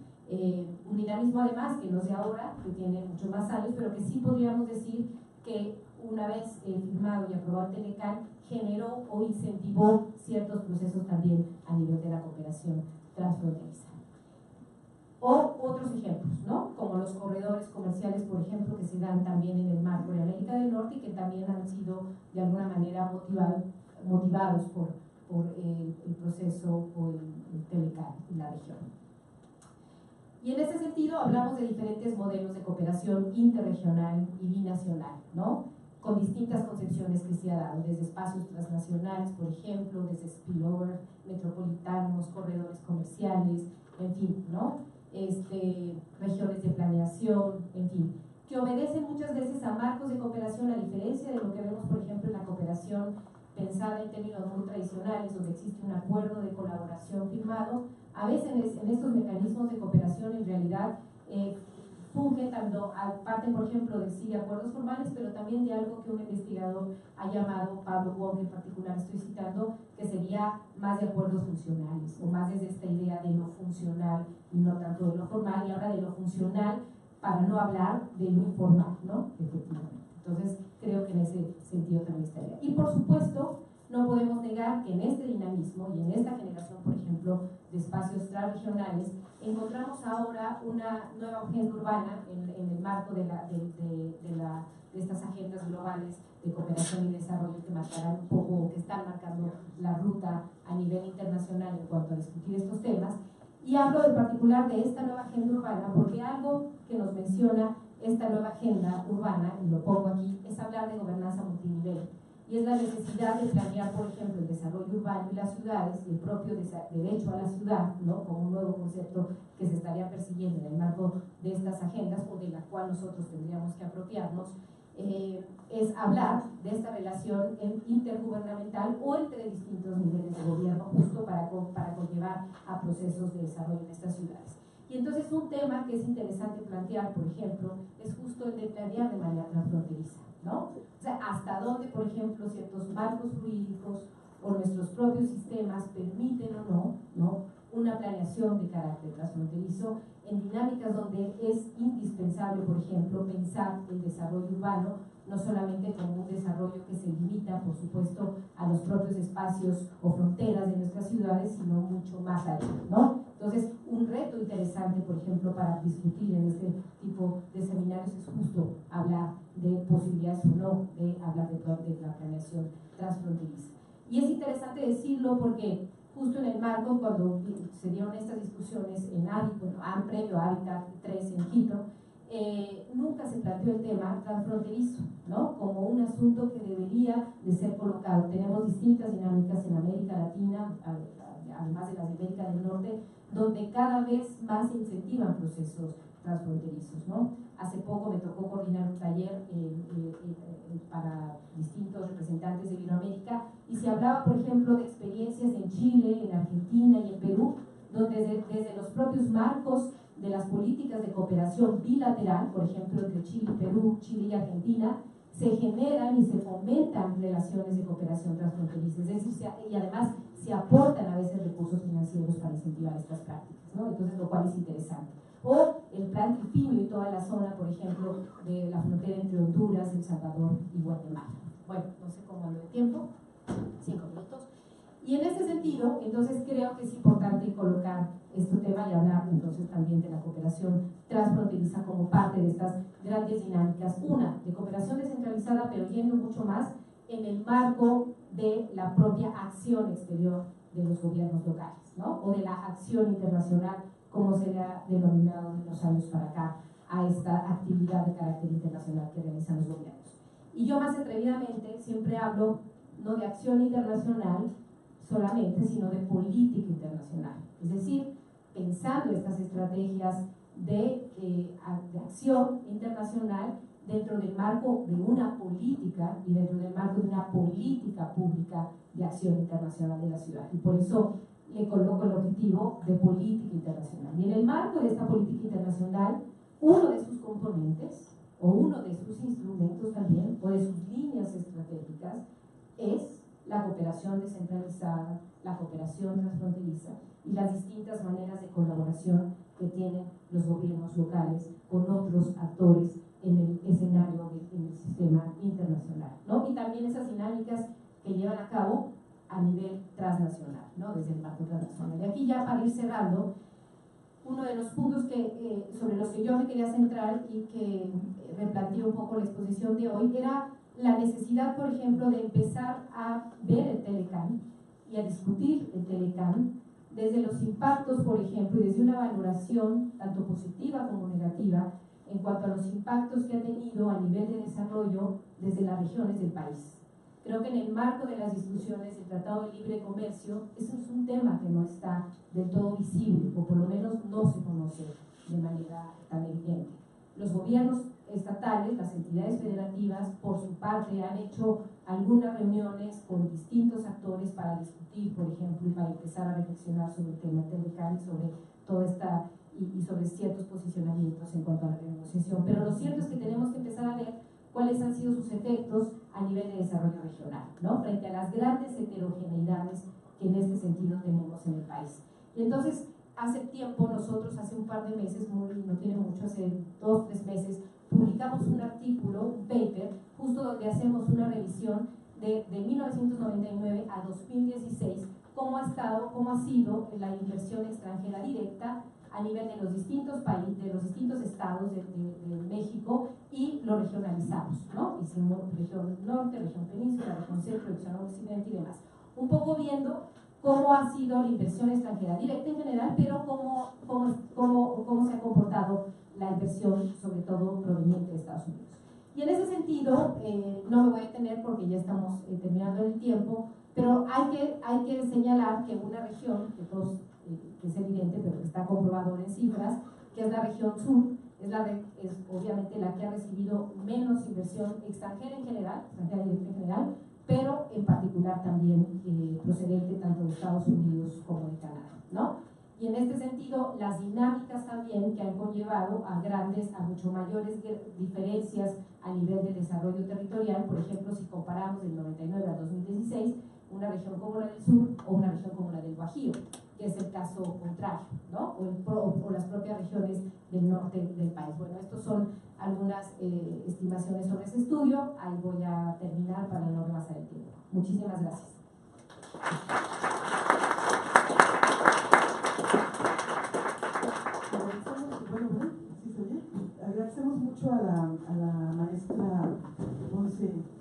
Un dinamismo además que no es de ahora, que tiene muchos más años, pero que sí podríamos decir que una vez firmado y aprobado el Telecán, generó o incentivó ciertos procesos también a nivel de la cooperación transfronteriza. O otros ejemplos, ¿no? Como los corredores comerciales, por ejemplo, que se dan también en el marco de América del Norte y que también han sido de alguna manera motivados por el proceso o el Telecán en la región. Y en ese sentido hablamos de diferentes modelos de cooperación interregional y binacional, ¿no? Con distintas concepciones que se ha dado, desde espacios transnacionales, por ejemplo, desde spillover, metropolitanos, corredores comerciales, en fin, ¿no? Regiones de planeación, en fin, que obedecen muchas veces a marcos de cooperación, a diferencia de lo que vemos, por ejemplo, en la cooperación pensada en términos muy tradicionales, donde existe un acuerdo de colaboración firmado. A veces en estos mecanismos de cooperación en realidad funge tanto, parten por ejemplo de acuerdos formales, pero también de algo que un investigador ha llamado, Pablo Wong en particular estoy citando, que sería más de acuerdos funcionales, o más desde esta idea de lo funcional y no tanto de lo formal, y habla de lo funcional para no hablar de lo informal, ¿no? Efectivamente. Entonces creo que en ese sentido también estaría. Y por supuesto, no podemos negar que en este dinamismo y en esta generación, por ejemplo, de espacios transregionales, encontramos ahora una nueva agenda urbana en el marco de estas agendas globales de cooperación y desarrollo que marcarán un poco, o que están marcando la ruta a nivel internacional en cuanto a discutir estos temas. Y hablo en particular de esta nueva agenda urbana porque algo que nos menciona esta nueva agenda urbana, y lo pongo aquí, es hablar de gobernanza multinivel. Y es la necesidad de planear, por ejemplo, el desarrollo urbano y las ciudades y el propio derecho a la ciudad, ¿no? Como un nuevo concepto que se estaría persiguiendo en el marco de estas agendas o de la cual nosotros tendríamos que apropiarnos, es hablar de esta relación intergubernamental o entre distintos niveles de gobierno, justo para conllevar a procesos de desarrollo en estas ciudades. Y entonces un tema que es interesante plantear, por ejemplo, es justo el de planear de manera transfronteriza, ¿no? O sea, hasta dónde, por ejemplo, ciertos marcos jurídicos o nuestros propios sistemas permiten o no, una planeación de carácter transfronterizo en dinámicas donde es indispensable, por ejemplo, pensar el desarrollo urbano no solamente como un desarrollo que se limita, por supuesto, a los propios espacios o fronteras de nuestras ciudades, sino mucho más allá, ¿no? Entonces, un reto interesante, por ejemplo, para discutir en este tipo de seminarios es justo hablar de posibilidades o no de hablar de la planeación transfronteriza. Y es interesante decirlo porque justo en el marco, cuando se dieron estas discusiones en previo a Habitat 3 en Quito, nunca se planteó el tema transfronterizo, ¿no? Como un asunto que debería de ser colocado. Tenemos distintas dinámicas en América Latina, además de las de América del Norte, donde cada vez más se incentivan procesos transfronterizos, ¿no? Hace poco me tocó coordinar un taller para distintos representantes de Iberoamérica y se hablaba, por ejemplo, de experiencias en Chile, en Argentina y en Perú, donde desde los propios marcos de las políticas de cooperación bilateral, por ejemplo, entre Chile y Perú, Chile y Argentina, se generan y se fomentan relaciones de cooperación transfronteriza, es decir, y además se aportan a veces recursos financieros para incentivar estas prácticas, ¿no? Entonces, lo cual es interesante. O el plan Trifinio y toda la zona, por ejemplo, de la frontera entre Honduras, El Salvador y Guatemala. Bueno, no sé cómo ando de tiempo, 5 minutos. Y en ese sentido, entonces creo que es importante colocar este tema y hablar entonces también de la cooperación transfronteriza como parte de estas grandes dinámicas. Una, de cooperación descentralizada, pero yendo mucho más en el marco de la propia acción exterior de los gobiernos locales, ¿no? O de la acción internacional, como se le ha denominado en los años para acá a esta actividad de carácter internacional que realizan los gobiernos. Y yo más atrevidamente siempre hablo no de acción internacional solamente, sino de política internacional. Es decir, pensando estas estrategias de acción internacional dentro del marco de una política y dentro del marco de una política pública de acción internacional de la ciudad. Y por eso le coloco el objetivo de política internacional. Y en el marco de esta política internacional, uno de sus componentes, o uno de sus instrumentos también, o de sus líneas estratégicas, es la cooperación descentralizada, la cooperación transfronteriza y las distintas maneras de colaboración que tienen los gobiernos locales con otros actores en el escenario, en el sistema internacional, ¿no? Y también esas dinámicas que llevan a cabo a nivel transnacional, ¿no? Desde el marco transnacional. Y aquí ya para ir cerrando, uno de los puntos sobre los que yo me quería centrar y que replanteé un poco la exposición de hoy era la necesidad, por ejemplo, de empezar a ver el Telecán y a discutir el Telecán desde los impactos, por ejemplo, y desde una valoración tanto positiva como negativa en cuanto a los impactos que ha tenido a nivel de desarrollo desde las regiones del país. Creo que en el marco de las discusiones del Tratado de Libre Comercio, eso es un tema que no está del todo visible, o por lo menos no se conoce de manera tan evidente. Los gobiernos estatales, las entidades federativas, por su parte, han hecho algunas reuniones con distintos actores para discutir, por ejemplo, y para empezar a reflexionar sobre el tema Telecán y sobre toda esta y sobre ciertos posicionamientos en cuanto a la renegociación. Pero lo cierto es que tenemos que empezar a ver cuáles han sido sus efectos a nivel de desarrollo regional, ¿no? Frente a las grandes heterogeneidades que en este sentido tenemos en el país. Y entonces, hace tiempo, nosotros hace un par de meses, no tiene mucho, hace 2 o 3 meses, publicamos un artículo, un paper, justo donde hacemos una revisión de 1999 a 2016, cómo ha sido la inversión extranjera directa a nivel de los distintos países, de los distintos estados de México, y lo regionalizamos, ¿no? Hicimos región norte, región península, región centro, región occidente y demás. Un poco viendo cómo ha sido la inversión extranjera directa en general, pero cómo se ha comportado la inversión, sobre todo proveniente de Estados Unidos. Y en ese sentido, no me voy a detener porque ya estamos terminando el tiempo, pero hay que señalar que una región, que es evidente, pero que está comprobado en cifras, que es la región sur, es obviamente la que ha recibido menos inversión extranjera en general, extranjera directa en general, pero en particular también procedente tanto de Estados Unidos como de Canadá, ¿no? Y en este sentido, las dinámicas también que han conllevado a mucho mayores diferencias a nivel del desarrollo territorial, por ejemplo, si comparamos del 99 a 2016, una región como la del sur o una región como la del Bajío, que es el caso contrario, ¿no? O las propias regiones del norte del país. Bueno, estos son algunas estimaciones sobre ese estudio. Ahí voy a terminar para no rebasar el tiempo. Muchísimas gracias. Agradecemos mucho a la maestra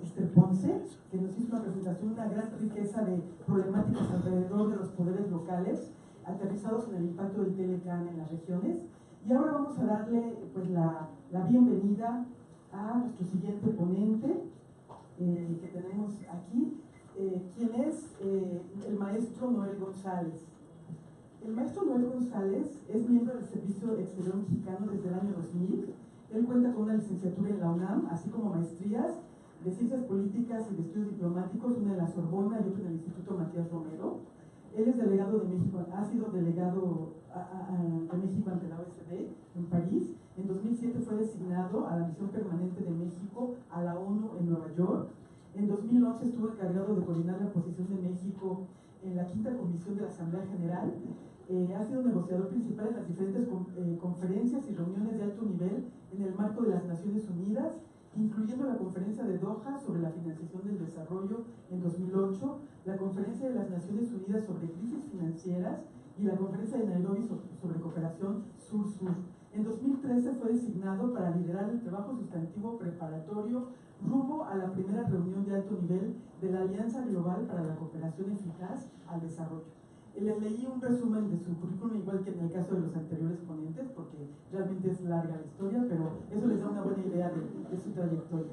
Esther Ponce, que nos hizo una presentación, una gran riqueza de problemáticas alrededor de los poderes locales, aterrizados en el impacto del Telecán en las regiones. Y ahora vamos a darle pues, la bienvenida a nuestro siguiente ponente que tenemos aquí, quien es el maestro Noel González. El maestro Noel González es miembro del Servicio Exterior Mexicano desde el año 2000. Él cuenta con una licenciatura en la UNAM, así como maestrías de Ciencias Políticas y de Estudios Diplomáticos, una en la Sorbona y otra en el Instituto Matías Romero. Él es delegado de México, ha sido delegado de México ante la OSD en París. En 2007 fue designado a la Misión Permanente de México a la ONU en Nueva York. En 2011 estuvo encargado de coordinar la posición de México en la 5ª Comisión de la Asamblea General. Ha sido negociador principal en las diferentes conferencias y reuniones de alto nivel en el marco de las Naciones Unidas, incluyendo la Conferencia de Doha sobre la financiación del desarrollo en 2008, la Conferencia de las Naciones Unidas sobre crisis financieras y la Conferencia de Nairobi sobre cooperación sur-sur. En 2013 fue designado para liderar el trabajo sustantivo preparatorio rumbo a la primera reunión de alto nivel de la Alianza Global para la Cooperación Eficaz al Desarrollo. Les leí un resumen de su currículum, igual que en el caso de los anteriores ponentes, porque realmente es larga la historia, pero eso les da una buena idea de su trayectoria.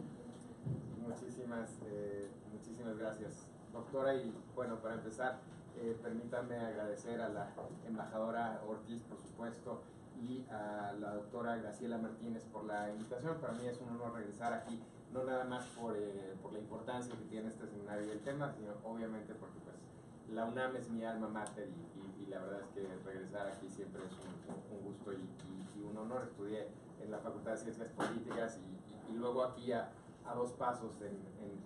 Muchísimas gracias, doctora. Y bueno, para empezar, permítanme agradecer a la embajadora Ortiz, por supuesto, y a la doctora Graciela Martínez por la invitación. Para mí es un honor regresar aquí, no nada más por la importancia que tiene este seminario y el tema, sino obviamente porque pues, la UNAM es mi alma mater y la verdad es que regresar aquí siempre es un gusto y un honor. Estudié en la Facultad de Ciencias Políticas y luego aquí a 2 pasos en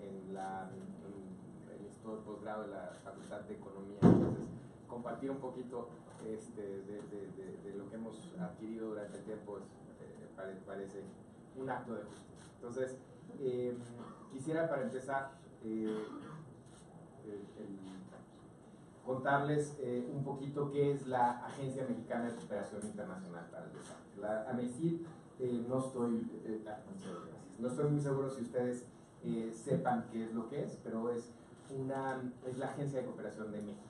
el Instituto de Posgrado de la Facultad de Economía. Entonces, compartir un poquito de lo que hemos adquirido durante el tiempo parece un acto de justicia. Entonces, Quisiera para empezar contarles un poquito qué es la Agencia Mexicana de Cooperación Internacional para el Desarrollo. La AMECID, no estoy muy seguro si ustedes sepan qué es lo que es, pero es la Agencia de Cooperación de México.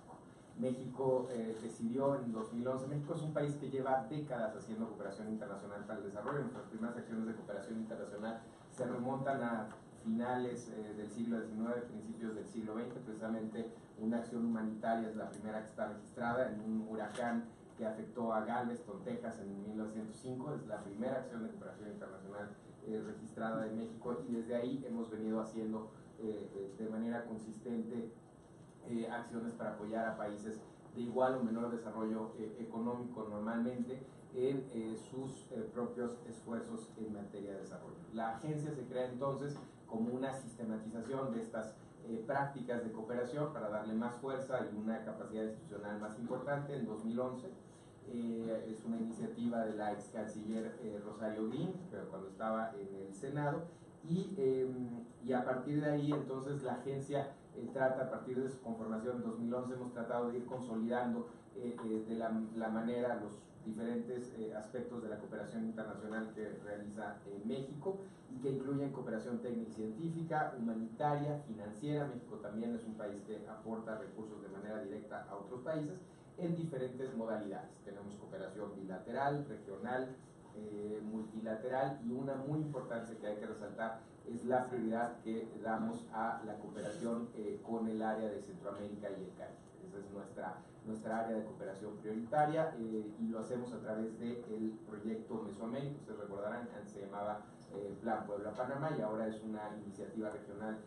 México decidió en 2011, México es un país que lleva décadas haciendo cooperación internacional para el desarrollo. Nuestras primeras acciones de cooperación internacional se remontan a finales del siglo XIX, principios del siglo XX. Precisamente una acción humanitaria es la primera que está registrada en un huracán que afectó a Galveston, Texas en 1905. Es la primera acción de cooperación internacional registrada en México, y desde ahí hemos venido haciendo de manera consistente acciones para apoyar a países de igual o menor desarrollo económico normalmente en sus propios esfuerzos en materia de desarrollo. La agencia se crea entonces como una sistematización de estas prácticas de cooperación para darle más fuerza y una capacidad institucional más importante en 2011. Es una iniciativa de la ex canciller Rosario Green, pero cuando estaba en el Senado, y a partir de ahí entonces la agencia trata, a partir de su conformación en 2011, hemos tratado de ir consolidando de la manera los diferentes aspectos de la cooperación internacional que realiza México, y que incluyen cooperación técnica y científica, humanitaria, financiera. México también es un país que aporta recursos de manera directa a otros países en diferentes modalidades. Tenemos cooperación bilateral, regional, multilateral, y una muy importante que hay que resaltar es la prioridad que damos a la cooperación con el área de Centroamérica y el Caribe. Esa es nuestra área de cooperación prioritaria, y lo hacemos a través del proyecto Mesoamérica. Ustedes recordarán, antes se llamaba Plan Puebla-Panamá, y ahora es una iniciativa regional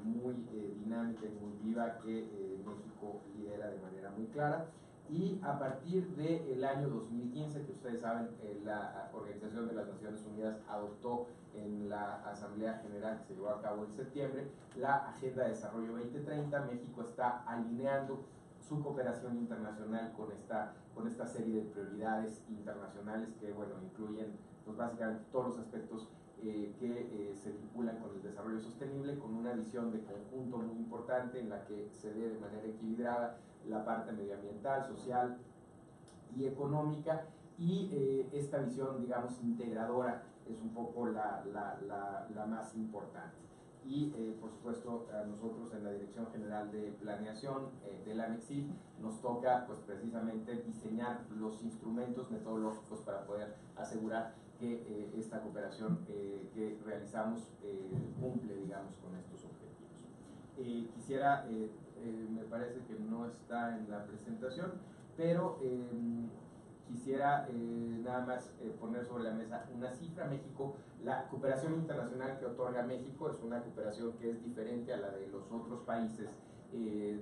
muy dinámica y muy viva que México lidera de manera muy clara. Y a partir del año 2015, que ustedes saben, la Organización de las Naciones Unidas adoptó en la Asamblea General que se llevó a cabo en septiembre la Agenda de Desarrollo 2030. México está alineando su cooperación internacional con esta serie de prioridades internacionales que, bueno, incluyen pues básicamente todos los aspectos que se vinculan con el desarrollo sostenible, con una visión de conjunto muy importante en la que se ve de manera equilibrada la parte medioambiental, social y económica, y esta visión, digamos, integradora es un poco la más importante. Y por supuesto a nosotros en la Dirección General de Planeación de la AMECID nos toca pues precisamente diseñar los instrumentos metodológicos para poder asegurar que esta cooperación que realizamos cumple, digamos, con estos objetivos. Quisiera, me parece que no está en la presentación, pero quisiera nada más poner sobre la mesa una cifra. México, la cooperación internacional que otorga México es una cooperación que es diferente a la de los otros países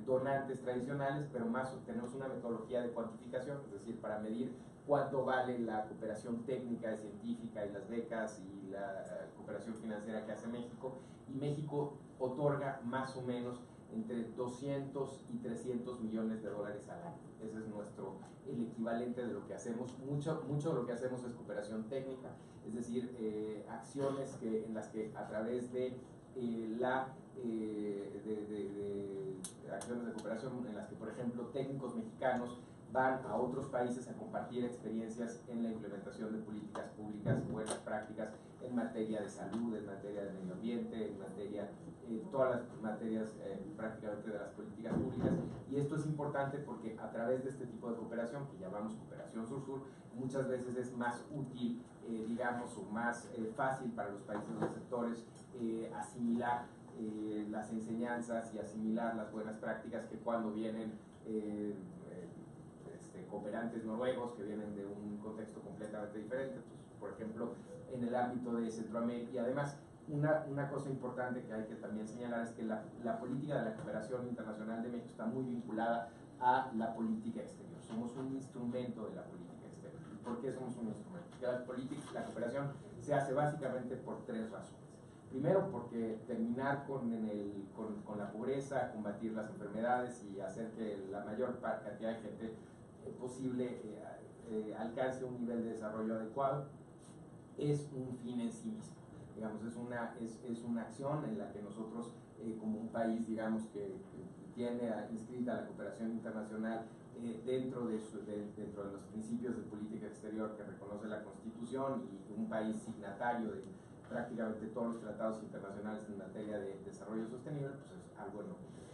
donantes tradicionales, pero más tenemos una metodología de cuantificación, es decir, para medir cuánto vale la cooperación técnica y científica y las becas y la cooperación financiera que hace México, y México otorga más o menos entre 200 y 300 millones de dólares al año. Ese es el equivalente de lo que hacemos. Mucho de lo que hacemos es cooperación técnica, es decir, acciones en las que a través de acciones de cooperación en las que, por ejemplo, técnicos mexicanos van a otros países a compartir experiencias en la implementación de políticas públicas, buenas prácticas en materia de salud, en materia de medio ambiente, en materia, todas las materias prácticamente de las políticas públicas. Y esto es importante porque a través de este tipo de cooperación, que llamamos cooperación sur-sur, muchas veces es más útil, digamos, o más fácil para los países receptores asimilar las enseñanzas y asimilar las buenas prácticas que cuando vienen cooperantes noruegos que vienen de un contexto completamente diferente. Pues, por ejemplo, en el ámbito de Centroamérica. Y además, una cosa importante que hay que también señalar es que la política de la cooperación internacional de México está muy vinculada a la política exterior. Somos un instrumento de la política exterior. ¿Por qué somos un instrumento? Porque la cooperación se hace básicamente por tres razones. Primero, porque terminar con la pobreza, combatir las enfermedades y hacer que la mayor cantidad de gente posible alcance un nivel de desarrollo adecuado es un fin en sí mismo. Digamos, es una acción en la que nosotros, como un país, digamos, que tiene inscrita la cooperación internacional dentro de los principios de política exterior que reconoce la Constitución, y un país signatario de prácticamente todos los tratados internacionales en materia de desarrollo sostenible, pues es algo en lo que creemos.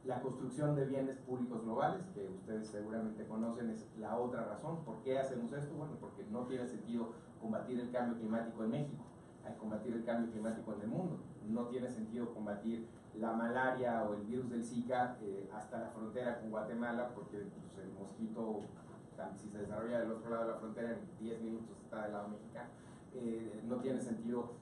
La construcción de bienes públicos globales, que ustedes seguramente conocen, es la otra razón. ¿Por qué hacemos esto? Bueno, porque no tiene sentido combatir el cambio climático en México, hay que combatir el cambio climático en el mundo. No tiene sentido combatir la malaria o el virus del Zika hasta la frontera con Guatemala, porque pues, el mosquito, si se desarrolla del otro lado de la frontera, en 10 minutos está del lado mexicano. No tiene sentido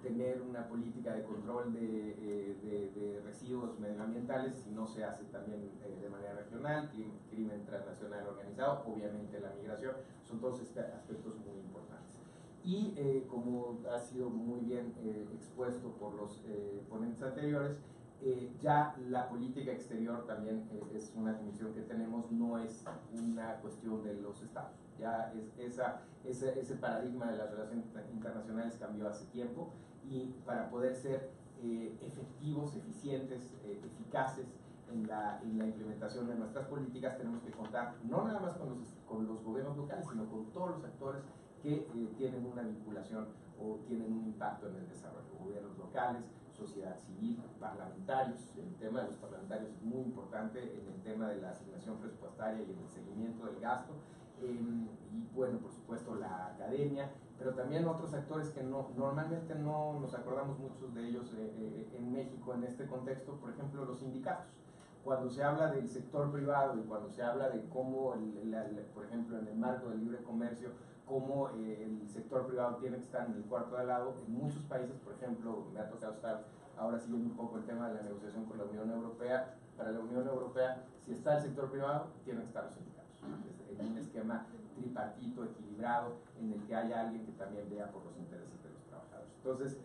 tener una política de control de residuos medioambientales si no se hace también de manera regional. Crimen transnacional organizado, obviamente la migración, son todos aspectos muy importantes. Y como ha sido muy bien expuesto por los ponentes anteriores, ya la política exterior también es una comisión que tenemos, no es una cuestión de los estados. Ya ese paradigma de las relaciones internacionales cambió hace tiempo, y para poder ser efectivos, eficientes, eficaces en la implementación de nuestras políticas, tenemos que contar no nada más con los gobiernos locales, sino con todos los actores que tienen una vinculación o tienen un impacto en el desarrollo. Gobiernos locales, sociedad civil, parlamentarios. El tema de los parlamentarios es muy importante en el tema de la asignación presupuestaria y en el seguimiento del gasto. Y bueno, por supuesto la academia, pero también otros actores que normalmente no nos acordamos muchos de ellos en México en este contexto. Por ejemplo, los sindicatos. Cuando se habla del sector privado y cuando se habla de cómo, por ejemplo, en el marco del libre comercio, cómo el sector privado tiene que estar en el cuarto de al lado, en muchos países, por ejemplo, me ha tocado estar ahora siguiendo un poco el tema de la negociación con la Unión Europea. Para la Unión Europea, si está el sector privado, tienen que estar los sindicatos. En un esquema tripartito, equilibrado, en el que haya alguien que también vea por los intereses de los trabajadores. Entonces,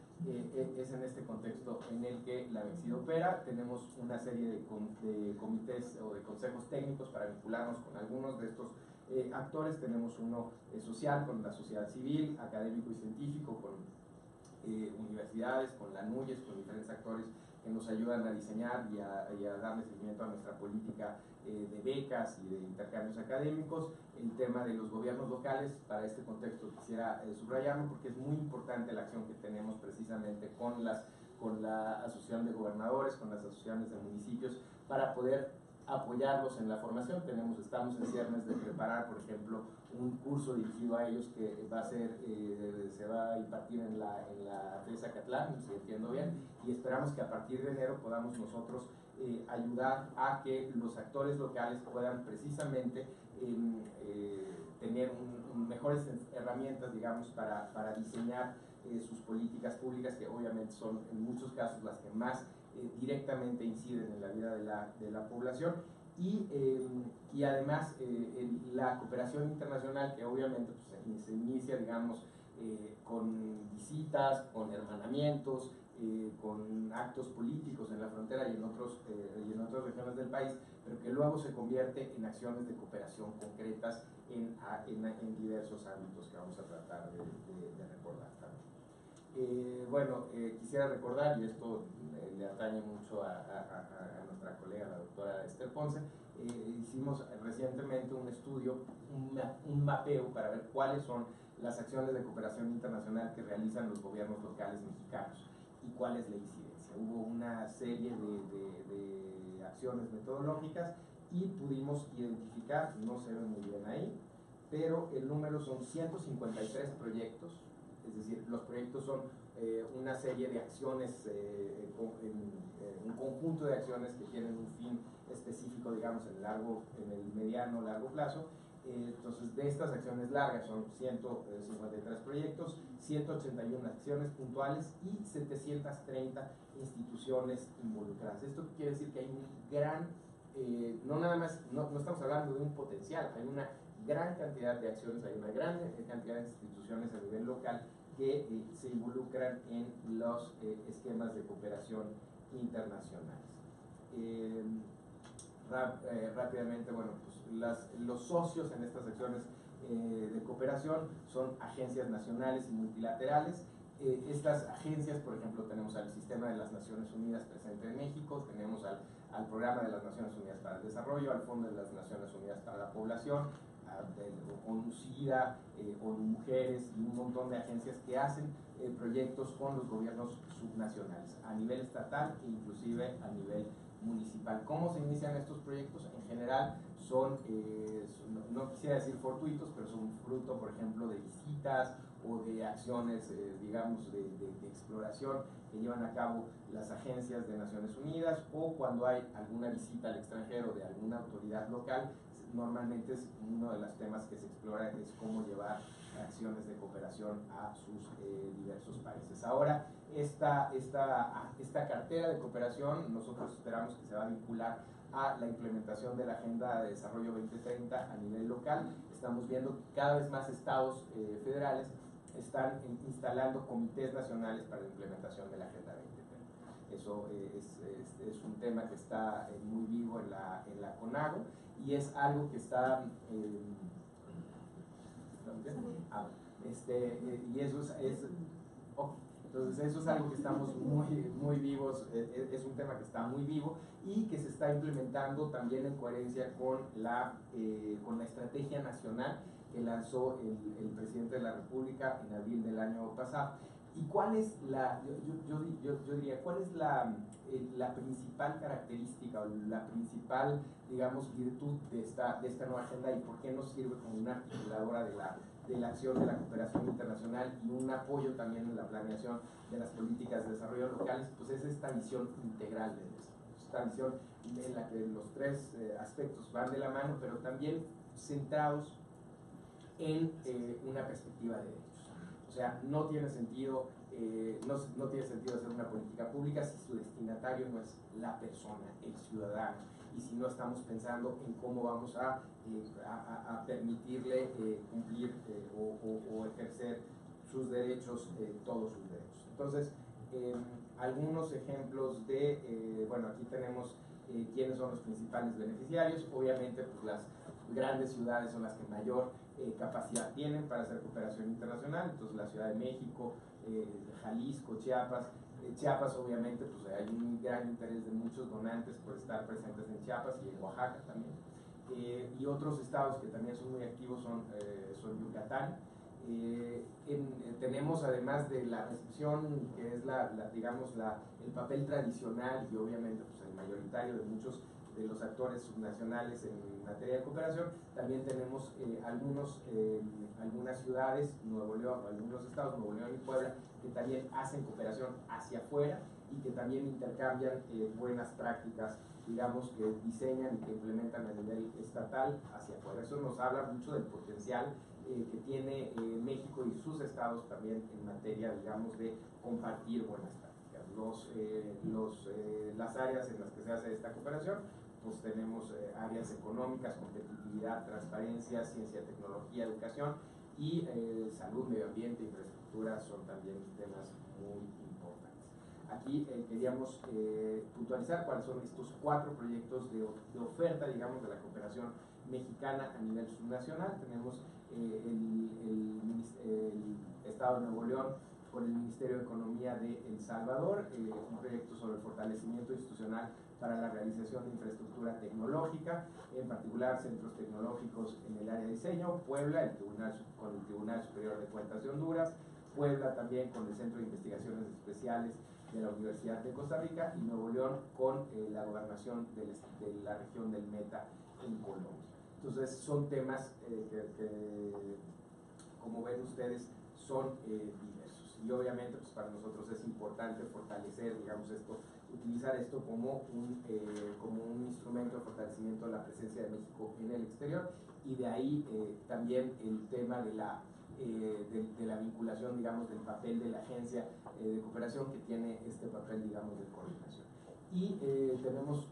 es en este contexto en el que la MEXID opera. Tenemos una serie de comités o de consejos técnicos para vincularnos con algunos de estos actores. Tenemos uno social con la sociedad civil, académico y científico con universidades, con la NUYES, con diferentes actores que nos ayudan a diseñar y a darle seguimiento a nuestra política de becas y de intercambios académicos. El tema de los gobiernos locales, para este contexto quisiera subrayarlo porque es muy importante la acción que tenemos precisamente con la Asociación de Gobernadores, con las asociaciones de municipios, para poder apoyarlos en la formación. Estamos en ciernes de preparar, por ejemplo, un curso dirigido a ellos que se va a impartir en la FES Acatlán, si entiendo bien, y esperamos que a partir de enero podamos nosotros ayudar a que los actores locales puedan precisamente tener mejores herramientas, digamos, para diseñar sus políticas públicas, que obviamente son en muchos casos las que más directamente inciden en la vida de la población. Y además la cooperación internacional, que obviamente pues, se inicia, digamos, con visitas, con hermanamientos, con actos políticos en la frontera y en otras regiones del país, pero que luego se convierte en acciones de cooperación concretas en diversos ámbitos que vamos a tratar de recordar también. Bueno, quisiera recordar, y esto le atañe mucho a nuestra colega, la doctora Esther Ponce, hicimos recientemente un estudio, un mapeo para ver cuáles son las acciones de cooperación internacional que realizan los gobiernos locales mexicanos y cuál es la incidencia. Hubo una serie de acciones metodológicas y pudimos identificar, no se ve muy bien ahí, pero el número son 153 proyectos, es decir, los proyectos son una serie de acciones, un conjunto de acciones que tienen un fin específico, digamos, en el mediano o largo plazo. Entonces, de estas acciones largas son 153 proyectos, 181 acciones puntuales y 730 instituciones involucradas. Esto quiere decir que hay un gran, no estamos hablando de un potencial, hay una gran cantidad de acciones, hay una gran cantidad de instituciones a nivel local que se involucran en los esquemas de cooperación internacionales. Rápidamente, bueno, pues los socios en estas acciones de cooperación son agencias nacionales y multilaterales. Estas agencias, por ejemplo, tenemos al Sistema de las Naciones Unidas presente en México, tenemos al Programa de las Naciones Unidas para el Desarrollo, al Fondo de las Naciones Unidas para la Población, ONU-SIDA, ONU Mujeres y un montón de agencias que hacen proyectos con los gobiernos subnacionales a nivel estatal e inclusive a nivel municipal. ¿Cómo se inician estos proyectos? En general son, no quisiera decir fortuitos, pero son fruto, por ejemplo, de visitas o de acciones, digamos, de exploración que llevan a cabo las agencias de Naciones Unidas, o cuando hay alguna visita al extranjero de alguna autoridad local. Normalmente es uno de los temas que se explora, es cómo llevar acciones de cooperación a sus diversos países. Ahora, esta cartera de cooperación nosotros esperamos que se va a vincular a la implementación de la Agenda de Desarrollo 2030 a nivel local. Estamos viendo que cada vez más estados federales están instalando comités nacionales para la implementación de la Agenda 2030. Eso es un tema que está muy vivo en la CONAGO, y es algo que está y eso entonces eso es algo que estamos muy vivos, es un tema que está muy vivo y que se está implementando también en coherencia con la estrategia nacional que lanzó el presidente de la República en abril del año pasado. ¿Y cuál es yo diría, cuál es la principal característica o la principal, digamos, virtud de esta nueva agenda, y por qué nos sirve como una articuladora de la acción de la cooperación internacional y un apoyo también en la planeación de las políticas de desarrollo locales? Pues es esta visión integral de desarrollo, esta visión en la que los tres aspectos van de la mano, pero también centrados en una perspectiva de derechos. O sea, no tiene sentido hacer una política pública si su destinatario no es la persona, el ciudadano, y si no estamos pensando en cómo vamos a permitirle cumplir o ejercer sus derechos, todos sus derechos. Entonces, algunos ejemplos de, bueno, aquí tenemos quiénes son los principales beneficiarios. Obviamente, pues las grandes ciudades son las que mayor capacidad tienen para hacer cooperación internacional. Entonces, la Ciudad de México, Jalisco, Chiapas. Chiapas, obviamente, pues hay un gran interés de muchos donantes por estar presentes en Chiapas, y en Oaxaca también. Y otros estados que también son muy activos son Yucatán. Tenemos, además de la recepción, que es el papel tradicional y obviamente pues el mayoritario de muchos de los actores subnacionales en materia de cooperación, también tenemos algunas ciudades, Nuevo León, algunos estados, Nuevo León y Puebla, que también hacen cooperación hacia afuera y que también intercambian buenas prácticas, digamos, que diseñan y que implementan a nivel estatal hacia afuera. Eso nos habla mucho del potencial que tiene México y sus estados también en materia, digamos, de compartir buenas prácticas. Las áreas en las que se hace esta cooperación, pues tenemos áreas económicas, competitividad, transparencia, ciencia, tecnología, educación, y salud, medio ambiente, infraestructura son también temas muy importantes. Aquí queríamos puntualizar cuáles son estos 4 proyectos de oferta, digamos, de la cooperación mexicana a nivel subnacional. Tenemos el Estado de Nuevo León con el Ministerio de Economía de El Salvador, un proyecto sobre el fortalecimiento institucional para la realización de infraestructura tecnológica, en particular centros tecnológicos en el área de diseño. Puebla, con el Tribunal Superior de Cuentas de Honduras. Puebla también con el Centro de Investigaciones Especiales de la Universidad de Costa Rica, y Nuevo León con la gobernación de la región del Meta en Colombia. Entonces son temas que, como ven ustedes, son diversos, y obviamente pues para nosotros es importante fortalecer, digamos, utilizar esto como un instrumento de fortalecimiento de la presencia de México en el exterior, y de ahí también el tema de la vinculación, digamos, del papel de la agencia de cooperación, que tiene este papel, digamos, de coordinación. Y tenemos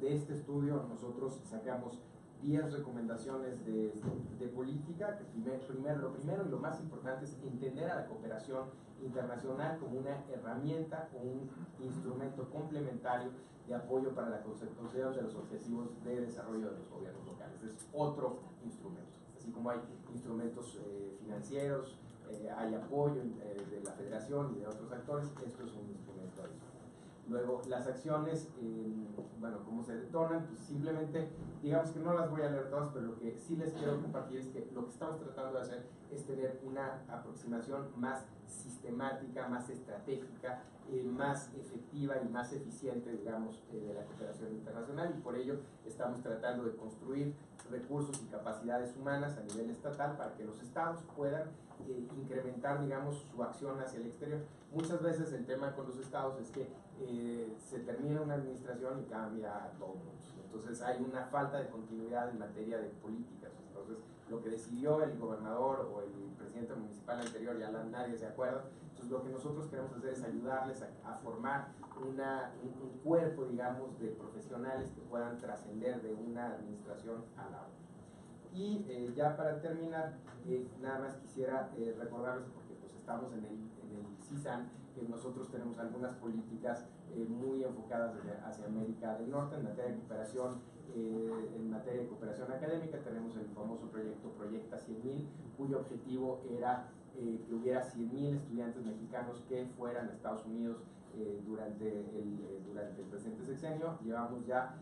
de este estudio nosotros sacamos 10 recomendaciones de política. Lo primero y lo más importante es entender a la cooperación internacional como una herramienta o un instrumento complementario de apoyo para la consecución de los objetivos de desarrollo de los gobiernos locales. Es otro instrumento. Es así como hay instrumentos financieros, hay apoyo de la federación y de otros actores, esto es un instrumento adicional. Luego, las acciones, bueno, ¿cómo se detonan? Pues simplemente, digamos que no las voy a leer todas, pero lo que sí les quiero compartir es que lo que estamos tratando de hacer es tener una aproximación más sistemática, más estratégica, más efectiva y más eficiente, digamos, de la cooperación internacional, y por ello estamos tratando de construir recursos y capacidades humanas a nivel estatal para que los estados puedan incrementar, digamos, su acción hacia el exterior. Muchas veces el tema con los estados es que se termina una administración y cambia todo. Entonces hay una falta de continuidad en materia de políticas. Entonces lo que decidió el gobernador o el presidente municipal anterior ya nadie se acuerda. Entonces lo que nosotros queremos hacer es ayudarles a formar un cuerpo, digamos, de profesionales que puedan trascender de una administración a la otra. Y ya para terminar, nada más quisiera recordarles, porque pues estamos en el CISAN, que nosotros tenemos algunas políticas muy enfocadas hacia América del Norte en materia de cooperación. En materia de cooperación académica tenemos el famoso proyecto Proyecta 100.000, cuyo objetivo era que hubiera 100.000 estudiantes mexicanos que fueran a Estados Unidos durante el presente sexenio. Llevamos ya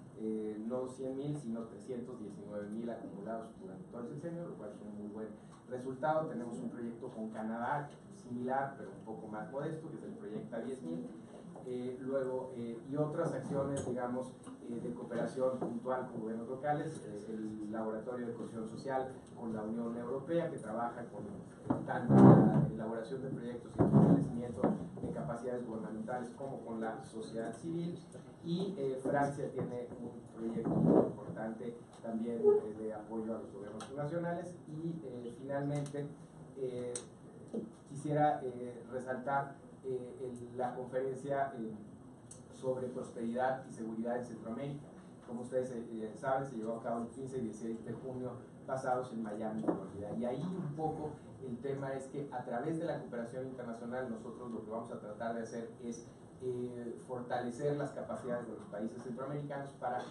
no 100.000, sino 319.000 acumulados durante todo el sexenio, lo cual es un muy buen resultado. Tenemos un proyecto con Canadá similar, pero un poco más modesto, que es el Proyecta 10.000. Luego, y otras acciones, digamos, de cooperación puntual con gobiernos locales, el Laboratorio de Cohesión Social con la Unión Europea, que trabaja con tanto la elaboración de proyectos y el fortalecimiento de capacidades gubernamentales como con la sociedad civil, y Francia tiene un proyecto muy importante también de apoyo a los gobiernos nacionales. Y finalmente quisiera resaltar la conferencia sobre prosperidad y seguridad en Centroamérica. Como ustedes saben, se llevó a cabo el 15 y 16 de junio pasados en Miami, Florida. Y ahí un poco el tema es que a través de la cooperación internacional nosotros lo que vamos a tratar de hacer es fortalecer las capacidades de los países centroamericanos para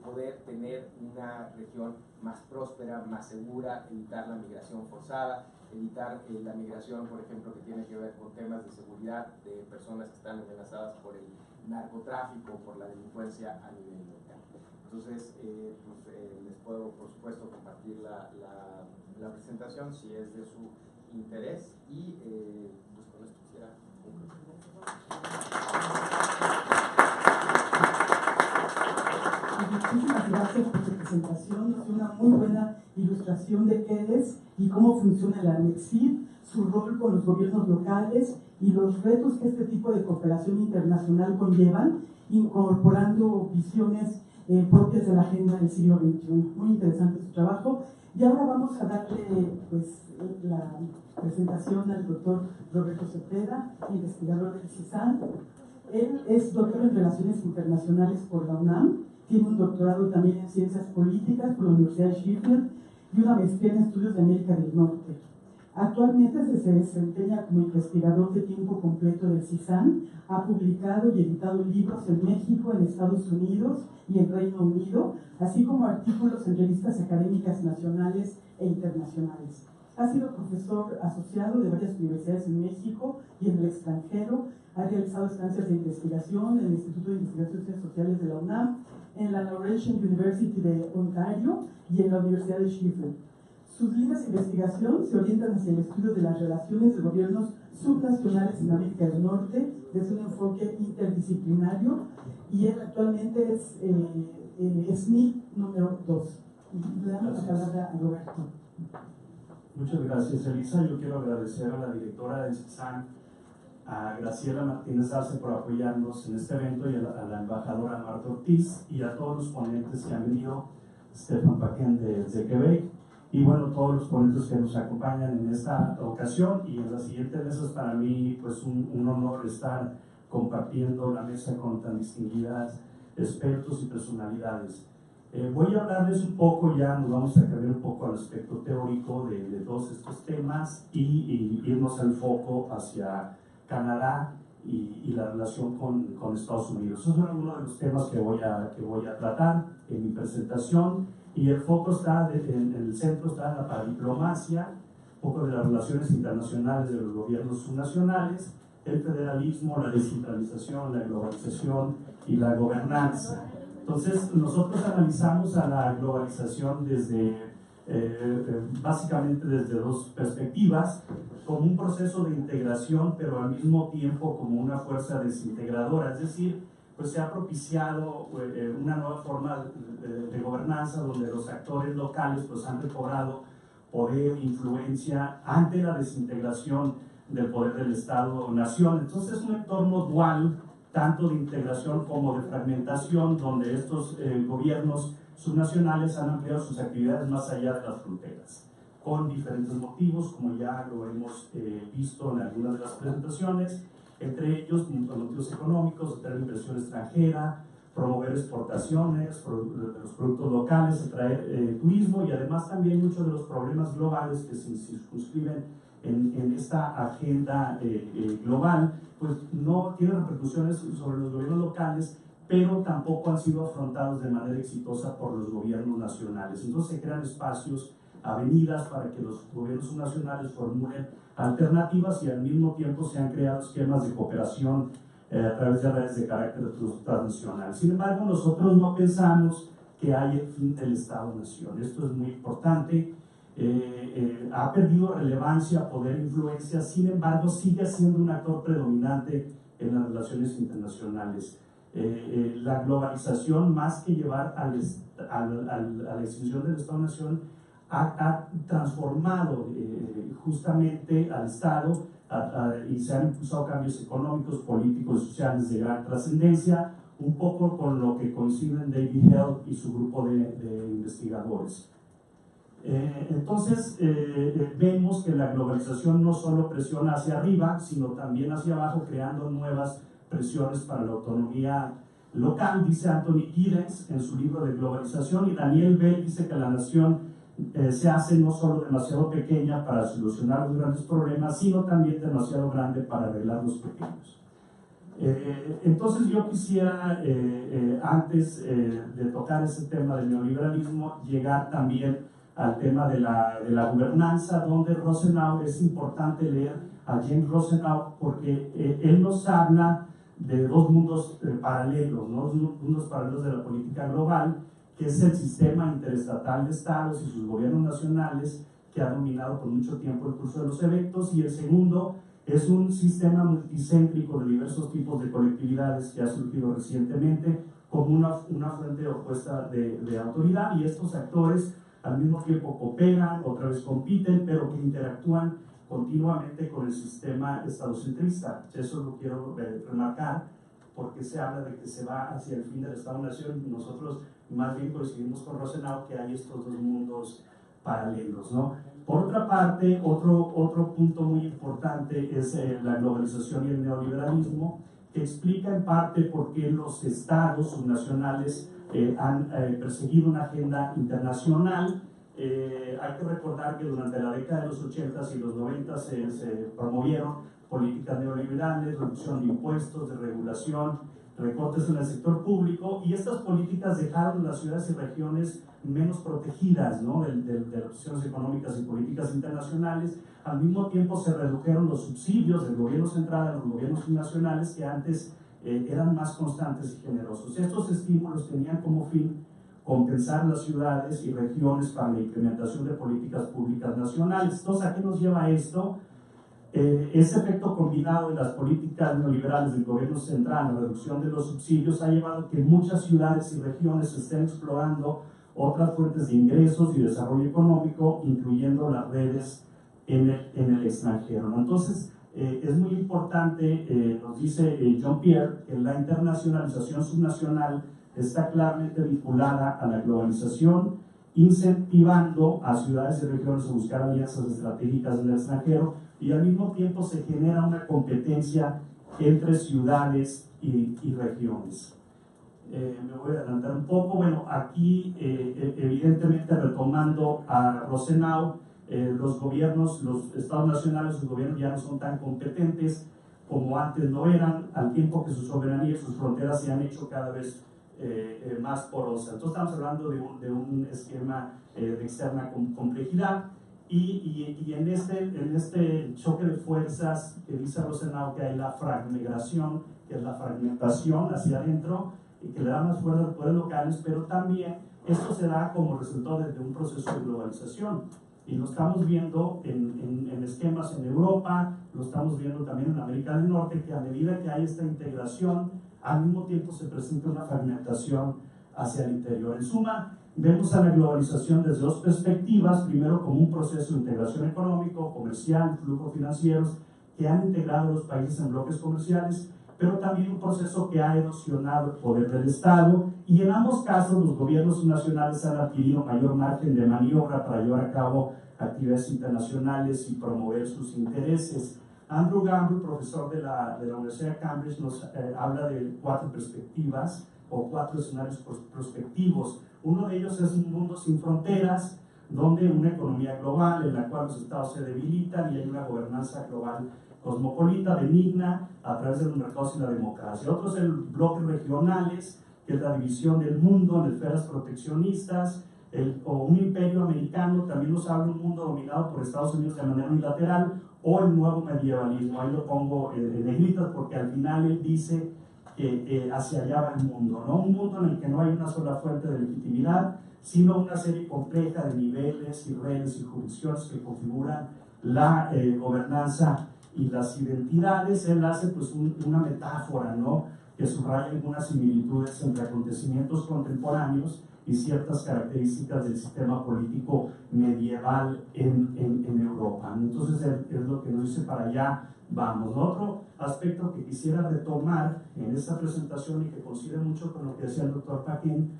poder tener una región más próspera, más segura, evitar la migración forzada, evitar la migración, por ejemplo, que tiene que ver con temas de seguridad de personas que están amenazadas por el narcotráfico, por la delincuencia a nivel local. Entonces, les puedo, por supuesto, compartir la presentación si es de su interés, y pues con esto quisiera concluir. Muchísimas gracias por su presentación. Es una muy buena ilustración de qué es y cómo funciona la AMEXID, su rol con los gobiernos locales y los retos que este tipo de cooperación internacional conllevan, incorporando visiones propias de la agenda del siglo XXI. Muy interesante su trabajo. Y ahora vamos a darle pues, la presentación al doctor Roberto Cepeda, investigador del CISAN. Él es doctor en Relaciones Internacionales por la UNAM, tiene un doctorado también en Ciencias Políticas por la Universidad de Sheffield y una maestría en Estudios de América del Norte. Actualmente se desempeña como investigador de tiempo completo del CISAN, ha publicado y editado libros en México, en Estados Unidos y en Reino Unido, así como artículos en revistas académicas nacionales e internacionales. Ha sido profesor asociado de varias universidades en México y en el extranjero, ha realizado estancias de investigación en el Instituto de Investigaciones Sociales de la UNAM, en la Laurentian University de Ontario y en la Universidad de Sheffield. Sus líneas de investigación se orientan hacia el estudio de las relaciones de gobiernos subnacionales en América del Norte desde un enfoque interdisciplinario, y él actualmente es SNI número 2. Le damos la palabra a Roberto. Muchas gracias, Elisa. Yo quiero agradecer a la directora del CISAN, a Graciela Martínez Arce, por apoyarnos en este evento, y a la embajadora Marta Ortiz, y a todos los ponentes que han venido, Stefan Paquen de Quebec, y bueno, todos los ponentes que nos acompañan en esta ocasión. Y en la siguiente mesa es para mí pues un honor estar compartiendo la mesa con tan distinguidas expertos y personalidades. Voy a hablarles un poco, ya nos vamos a cambiar un poco al aspecto teórico de todos estos temas, y irnos al foco hacia Canadá y la relación con Estados Unidos. Esos son algunos de los temas que voy a tratar en mi presentación. y el foco está, en el centro está la paradiplomacia, un poco de las relaciones internacionales de los gobiernos subnacionales, el federalismo, la descentralización, la globalización y la gobernanza. Entonces, nosotros analizamos a la globalización básicamente desde dos perspectivas, como un proceso de integración, pero al mismo tiempo como una fuerza desintegradora, es decir, pues se ha propiciado una nueva forma de gobernanza donde los actores locales pues han recobrado poder, influencia ante la desintegración del poder del Estado-nación. Entonces es un entorno dual, tanto de integración como de fragmentación, donde estos gobiernos subnacionales han ampliado sus actividades más allá de las fronteras, con diferentes motivos, como ya lo hemos visto en algunas de las presentaciones, entre ellos los motivos económicos, atraer inversión extranjera, promover exportaciones de los productos locales, atraer turismo, y además también muchos de los problemas globales que se circunscriben en esta agenda global, pues no tienen repercusiones sobre los gobiernos locales, pero tampoco han sido afrontados de manera exitosa por los gobiernos nacionales. Entonces se crean espacios, avenidas para que los gobiernos subnacionales formulen alternativas, y al mismo tiempo se han creado esquemas de cooperación a través de redes de carácter transnacional. Sin embargo, nosotros no pensamos que hay el fin del Estado-nación. Esto es muy importante. Ha perdido relevancia, poder, influencia, sin embargo sigue siendo un actor predominante en las relaciones internacionales. La globalización, más que llevar a la extinción del Estado-nación, ha transformado justamente al Estado y se han impulsado cambios económicos, políticos y sociales de gran trascendencia, un poco con lo que coinciden David Held y su grupo de investigadores. Entonces, vemos que la globalización no solo presiona hacia arriba, sino también hacia abajo, creando nuevas presiones para la autonomía local, dice Anthony Giddens en su libro de Globalización, y Daniel Bell dice que la nación se hace no solo demasiado pequeña para solucionar los grandes problemas, sino también demasiado grande para arreglar los pequeños. Entonces yo quisiera, antes de tocar ese tema del neoliberalismo, llegar también al tema de la gobernanza, donde Rosenau, es importante leer a James Rosenau, porque él nos habla de dos mundos paralelos, ¿no? Dos mundos paralelos de la política global, que es el sistema interestatal de estados y sus gobiernos nacionales, que ha dominado por mucho tiempo el curso de los eventos, y el segundo es un sistema multicéntrico de diversos tipos de colectividades que ha surgido recientemente como una fuente opuesta de autoridad, y estos actores al mismo tiempo cooperan, otra vez compiten, pero que interactúan continuamente con el sistema estadocentrista. Eso lo quiero remarcar, porque se habla de que se va hacia el fin del Estado-nación, y nosotros más bien coincidimos con Rosenau que hay estos dos mundos paralelos, ¿no? Por otra parte, otro punto muy importante es la globalización y el neoliberalismo, que explica en parte por qué los estados subnacionales han perseguido una agenda internacional. Hay que recordar que durante la década de los 80s y los 90s se promovieron políticas neoliberales, reducción de impuestos, de regulación, recortes en el sector público, y estas políticas dejaron las ciudades y regiones menos protegidas, ¿no?, de las decisiones económicas y políticas internacionales. Al mismo tiempo se redujeron los subsidios del gobierno central a los gobiernos nacionales, que antes eran más constantes y generosos. Estos estímulos tenían como fin compensar las ciudades y regiones para la implementación de políticas públicas nacionales. Entonces, ¿a qué nos lleva esto? Ese efecto combinado de las políticas neoliberales del gobierno central, la reducción de los subsidios, ha llevado a que muchas ciudades y regiones estén explorando otras fuentes de ingresos y desarrollo económico, incluyendo las redes en el extranjero, ¿no? Entonces, es muy importante, nos dice John Pierre, que la internacionalización subnacional está claramente vinculada a la globalización, incentivando a ciudades y regiones a buscar alianzas estratégicas en el extranjero, y al mismo tiempo se genera una competencia entre ciudades y regiones. Me voy a adelantar un poco. Bueno, aquí evidentemente retomando a Rosenau, los gobiernos, los estados nacionales, sus gobiernos ya no son tan competentes como antes no eran, al tiempo que su soberanía y sus fronteras se han hecho cada vez más porosa. Entonces estamos hablando de un esquema de externa complejidad. Y en este choque de fuerzas que dice Rosenau que hay la fragmentación, que es la fragmentación hacia adentro, y que le da más fuerza a los poderes locales, pero también esto se da como resultado de un proceso de globalización. Y lo estamos viendo en esquemas en Europa, lo estamos viendo también en América del Norte, que a medida que hay esta integración, al mismo tiempo se presenta una fragmentación hacia el interior. En suma, vemos a la globalización desde dos perspectivas: primero como un proceso de integración económico, comercial, flujos financieros que han integrado a los países en bloques comerciales, pero también un proceso que ha erosionado el poder del Estado, y en ambos casos los gobiernos nacionales han adquirido mayor margen de maniobra para llevar a cabo actividades internacionales y promover sus intereses. Andrew Gamble, profesor de la Universidad de Cambridge, nos habla de 4 perspectivas o 4 escenarios prospectivos. Uno de ellos es un mundo sin fronteras, donde una economía global en la cual los estados se debilitan y hay una gobernanza global cosmopolita, benigna, a través de los mercados y la democracia. Otros son bloques regionales, que es la división del mundo en esferas proteccionistas, o un imperio americano. También nos habla un mundo dominado por Estados Unidos de manera unilateral, o el nuevo medievalismo. Ahí lo pongo en negritas porque al final él dice que hacia allá va el mundo, ¿no? Un mundo en el que no hay una sola fuente de legitimidad, sino una serie compleja de niveles y redes y jurisdicciones que configuran la gobernanza y las identidades. Él hace pues una metáfora, ¿no?, que subraya algunas similitudes entre acontecimientos contemporáneos y ciertas características del sistema político medieval en Europa. Entonces es lo que nos dice: para allá vamos. Otro aspecto que quisiera retomar en esta presentación y que coincide mucho con lo que decía el doctor Paquín,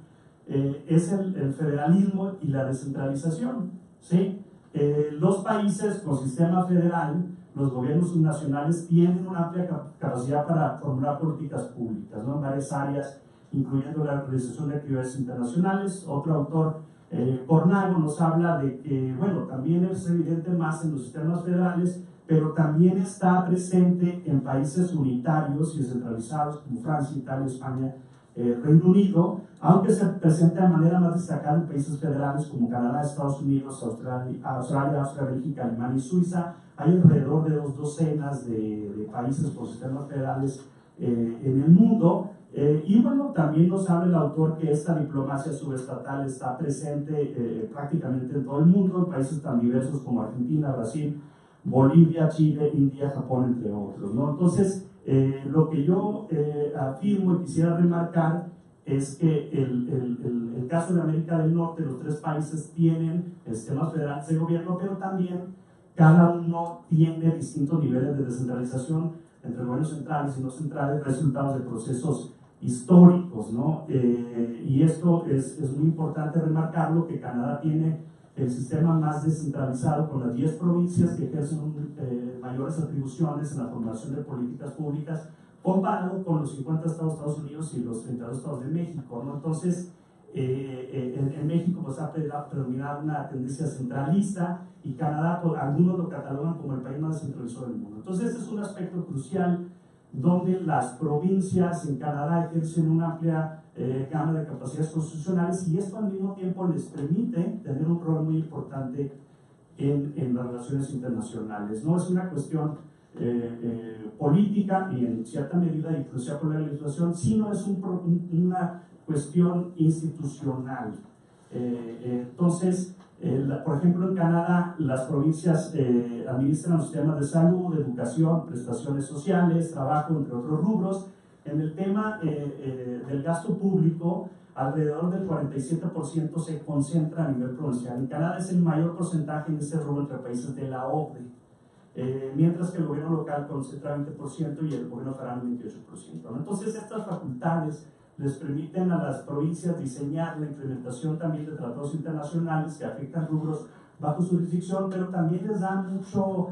es el federalismo y la descentralización, ¿sí? Los países con sistema federal, los gobiernos nacionales tienen una amplia capacidad para formular políticas públicas, ¿no?, en varias áreas, incluyendo la realización de actividades internacionales. Otro autor, Cornago, nos habla de que, bueno, también es evidente más en los sistemas federales, pero también está presente en países unitarios y descentralizados como Francia, Italia, España, Reino Unido, aunque se presenta de manera más destacada en países federales como Canadá, Estados Unidos, Australia, Bélgica, Alemania y Suiza. Hay alrededor de 2 docenas de países con sistemas federales en el mundo. Y bueno, también nos habla el autor que esta diplomacia subestatal está presente prácticamente en todo el mundo, en países tan diversos como Argentina, Brasil, Bolivia, Chile, India, Japón, entre otros, ¿no? Entonces, lo que yo afirmo y quisiera remarcar es que el caso de América del Norte, los 3 países tienen sistemas federales de gobierno, pero también cada uno tiene distintos niveles de descentralización entre gobiernos centrales y no centrales, resultados de procesos históricos, ¿no? Y esto es muy importante remarcarlo, que Canadá tiene el sistema más descentralizado, con las 10 provincias que ejercen mayores atribuciones en la formulación de políticas públicas, comparado con los 50 estados de Estados Unidos y los 32 estados de México, ¿no? Entonces, en México pues, ha predominado una tendencia centralista, y Canadá, pues, algunos lo catalogan como el país más descentralizado del mundo. Entonces, este es un aspecto crucial donde las provincias en Canadá ejercen una amplia gama de capacidades constitucionales, y esto al mismo tiempo les permite tener un rol muy importante en las relaciones internacionales. No es una cuestión política y en cierta medida influenciada por la legislación, sino es una cuestión institucional. Entonces, por ejemplo, en Canadá las provincias administran los temas de salud, educación, prestaciones sociales, trabajo, entre otros rubros. En el tema del gasto público, alrededor del 47% se concentra a nivel provincial. En Canadá es el mayor porcentaje en este rubro entre países de la OCDE, mientras que el gobierno local concentra 20% y el gobierno federal 28%, ¿no? Entonces, estas facultades les permiten a las provincias diseñar la implementación también de tratados internacionales que afectan rubros bajo su jurisdicción, pero también les dan mucho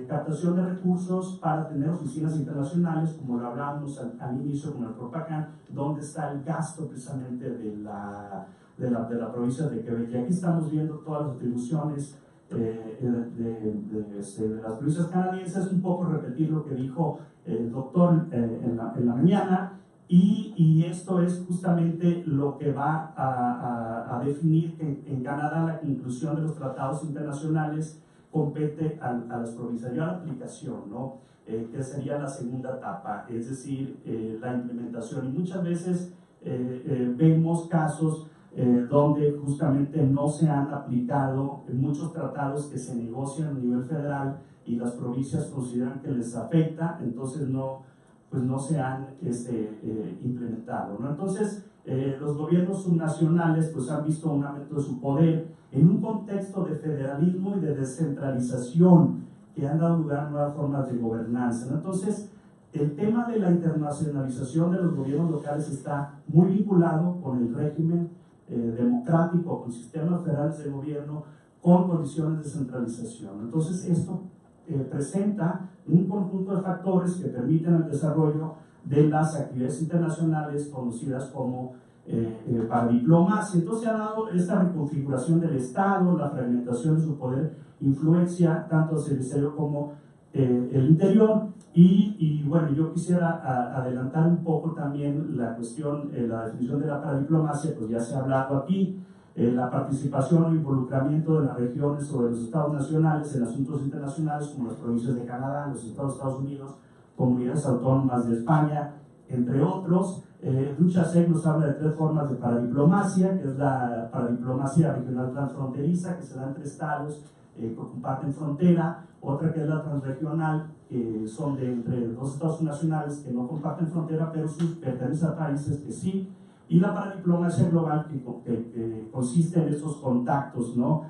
captación de recursos para tener oficinas internacionales, como lo hablábamos al inicio con el PROPACAN, donde está el gasto precisamente de la provincia de Quebec. Y aquí estamos viendo todas las atribuciones de las provincias canadienses. Un poco repetir lo que dijo el doctor en la mañana. y esto es justamente lo que va a definir que en Canadá la inclusión de los tratados internacionales compete a las provincias. Ya la aplicación, ¿no? Que sería la segunda etapa, es decir, la implementación. Y muchas veces vemos casos donde justamente no se han aplicado muchos tratados que se negocian a nivel federal y las provincias consideran que les afecta, entonces no se han implementado, ¿no? Entonces, los gobiernos subnacionales pues han visto un aumento de su poder en un contexto de federalismo y de descentralización que han dado lugar a nuevas formas de gobernanza, ¿no? Entonces, el tema de la internacionalización de los gobiernos locales está muy vinculado con el régimen democrático, con sistemas federales de gobierno, con condiciones de centralización. Entonces, esto presenta un conjunto de factores que permiten el desarrollo de las actividades internacionales conocidas como paradiplomacia. Entonces se ha dado esta reconfiguración del Estado, la fragmentación de su poder, influencia tanto hacia el exterior como el interior. Y bueno, yo quisiera adelantar un poco también la cuestión, la definición de la paradiplomacia, pues ya se ha hablado aquí. La participación o involucramiento de las regiones o de los estados nacionales en asuntos internacionales como las provincias de Canadá, los estados de Estados Unidos, comunidades autónomas de España, entre otros. Duchesne nos habla de 3 formas de paradiplomacia, que es la paradiplomacia regional transfronteriza, que se da entre estados que comparten frontera, otra que es la transregional, que son de entre 2 estados nacionales que no comparten frontera, pero pertenecen a países que sí, y la paradiplomacia global que consiste en estos contactos, ¿no?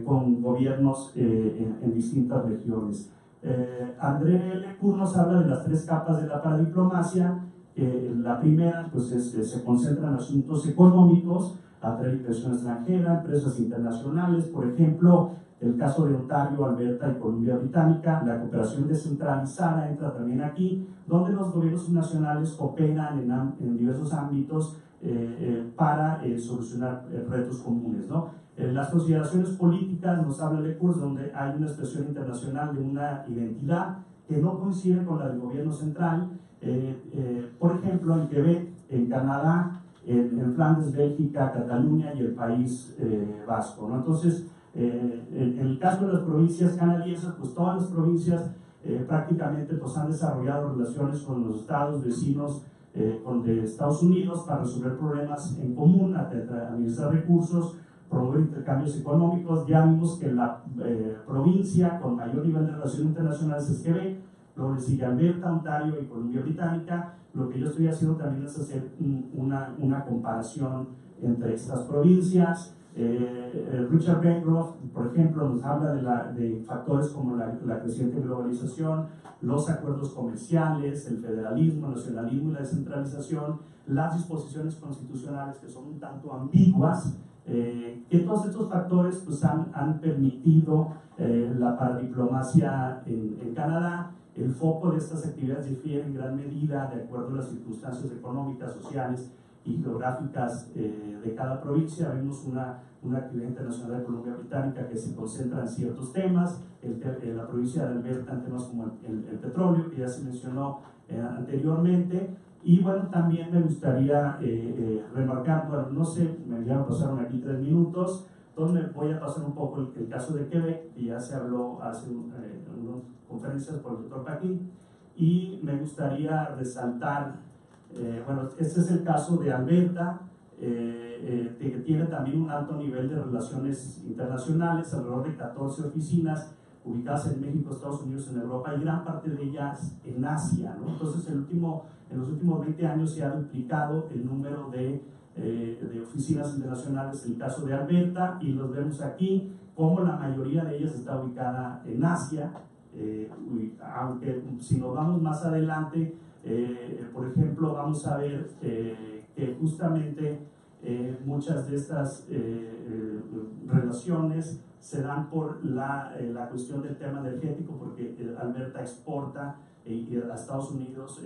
Con gobiernos en distintas regiones. André Lecur nos habla de las 3 capas de la paradiplomacia. La primera pues se concentra en asuntos económicos, atraer inversión extranjera, empresas internacionales, por ejemplo, el caso de Ontario, Alberta y Columbia Británica. La cooperación descentralizada entra también aquí, donde los gobiernos nacionales cooperan en diversos ámbitos para solucionar retos comunes, ¿no? Las consideraciones políticas nos habla Lecur, donde hay una expresión internacional de una identidad que no coincide con la del gobierno central. Por ejemplo, en Quebec, en Canadá, en Flandes, Bélgica, Cataluña y el País Vasco, ¿no? Entonces, en el caso de las provincias canadienses, pues todas las provincias prácticamente pues, han desarrollado relaciones con los estados vecinos de Estados Unidos para resolver problemas en común, administrar recursos, promover intercambios económicos. Ya vimos que la provincia con mayor nivel de relaciones internacionales es Quebec, luego le sigue Alberta, Ontario y Columbia Británica. Lo que yo estoy haciendo también es hacer una comparación entre estas provincias. Richard Bancroft, por ejemplo, nos habla de factores como la creciente globalización, los acuerdos comerciales, el federalismo, el nacionalismo y la descentralización, las disposiciones constitucionales que son un tanto ambiguas, que todos estos factores pues, han permitido la paradiplomacia en Canadá. El foco de estas actividades difiere en gran medida de acuerdo a las circunstancias económicas, sociales y geográficas de cada provincia. Vemos una actividad internacional de Columbia Británica que se concentra en ciertos temas, la provincia de Alberta en temas como el petróleo, que ya se mencionó anteriormente. Y bueno, también me gustaría remarcar, bueno, no sé, ya pasaron aquí 3 minutos, entonces me voy a pasar un poco el caso de Quebec, que ya se habló hace unas conferencias por el doctor Paquín, y me gustaría resaltar, bueno, este es el caso de Alberta, que tiene también un alto nivel de relaciones internacionales, alrededor de 14 oficinas ubicadas en México, Estados Unidos, en Europa y gran parte de ellas en Asia, ¿no? Entonces, en los últimos 20 años se ha duplicado el número de oficinas internacionales en el caso de Alberta, y los vemos aquí, como la mayoría de ellas está ubicada en Asia, aunque si nos vamos más adelante, por ejemplo, vamos a ver que justamente muchas de estas relaciones se dan por la cuestión del tema energético, porque Alberta exporta a Estados Unidos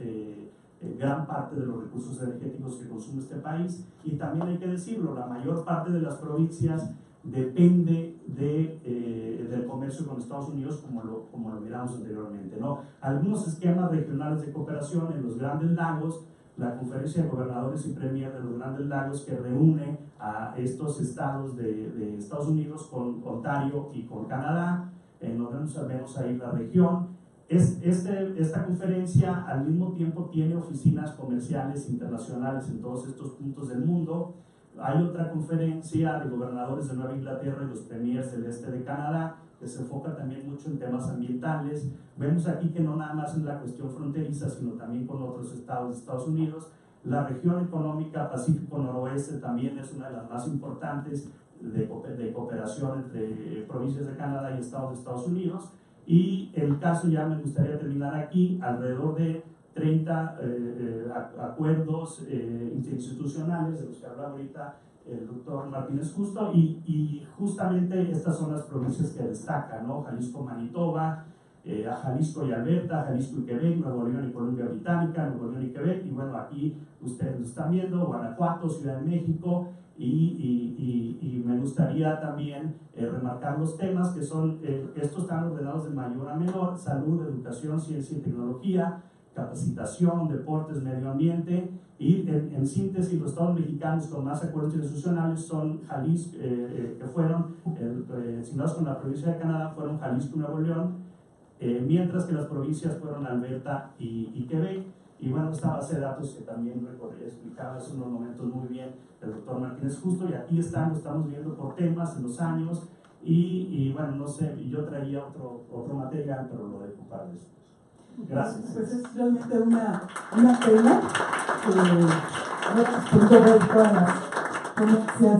gran parte de los recursos energéticos que consume este país. Y también hay que decirlo, la mayor parte de las provincias depende del comercio con Estados Unidos, como lo miramos anteriormente, ¿no? Algunos esquemas regionales de cooperación en los Grandes Lagos, la conferencia de gobernadores y premier de los Grandes Lagos, que reúne a estos estados de Estados Unidos con Ontario y con Canadá. Nos vemos ahí la región. Esta conferencia al mismo tiempo tiene oficinas comerciales internacionales en todos estos puntos del mundo. Hay otra conferencia de gobernadores de Nueva Inglaterra y los premiers del este de Canadá, que se enfoca también mucho en temas ambientales. Vemos aquí que no nada más en la cuestión fronteriza, sino también con otros estados de Estados Unidos. La región económica Pacífico Noroeste también es una de las más importantes de cooperación entre provincias de Canadá y estados de Estados Unidos. Y el caso, ya me gustaría terminar aquí, alrededor de 30 acuerdos interinstitucionales de los que hablaba ahorita el doctor Martínez Justo, y justamente estas son las provincias que destacan, ¿no? Jalisco, Manitoba, a Jalisco y Alberta, Jalisco y Quebec, Nuevo León y Columbia Británica, Nuevo León y Quebec, y bueno, aquí ustedes lo están viendo, Guanajuato, Ciudad de México, y me gustaría también remarcar los temas que son, estos están ordenados de mayor a menor: salud, educación, ciencia y tecnología, capacitación, deportes, medio ambiente. Y en síntesis, los estados mexicanos con más acuerdos institucionales son Jalisco, que fueron, signados con la provincia de Canadá, fueron Jalisco y Nuevo León, mientras que las provincias fueron Alberta y Quebec. Y bueno, esta base de datos que también explicaba hace unos momentos muy bien el doctor Martínez Justo, y aquí estamos viendo por temas en los años, y bueno, no sé, yo traía otro material, pero lo dejo para después. Gracias. Pues es realmente una pena podido ver todas las ponencias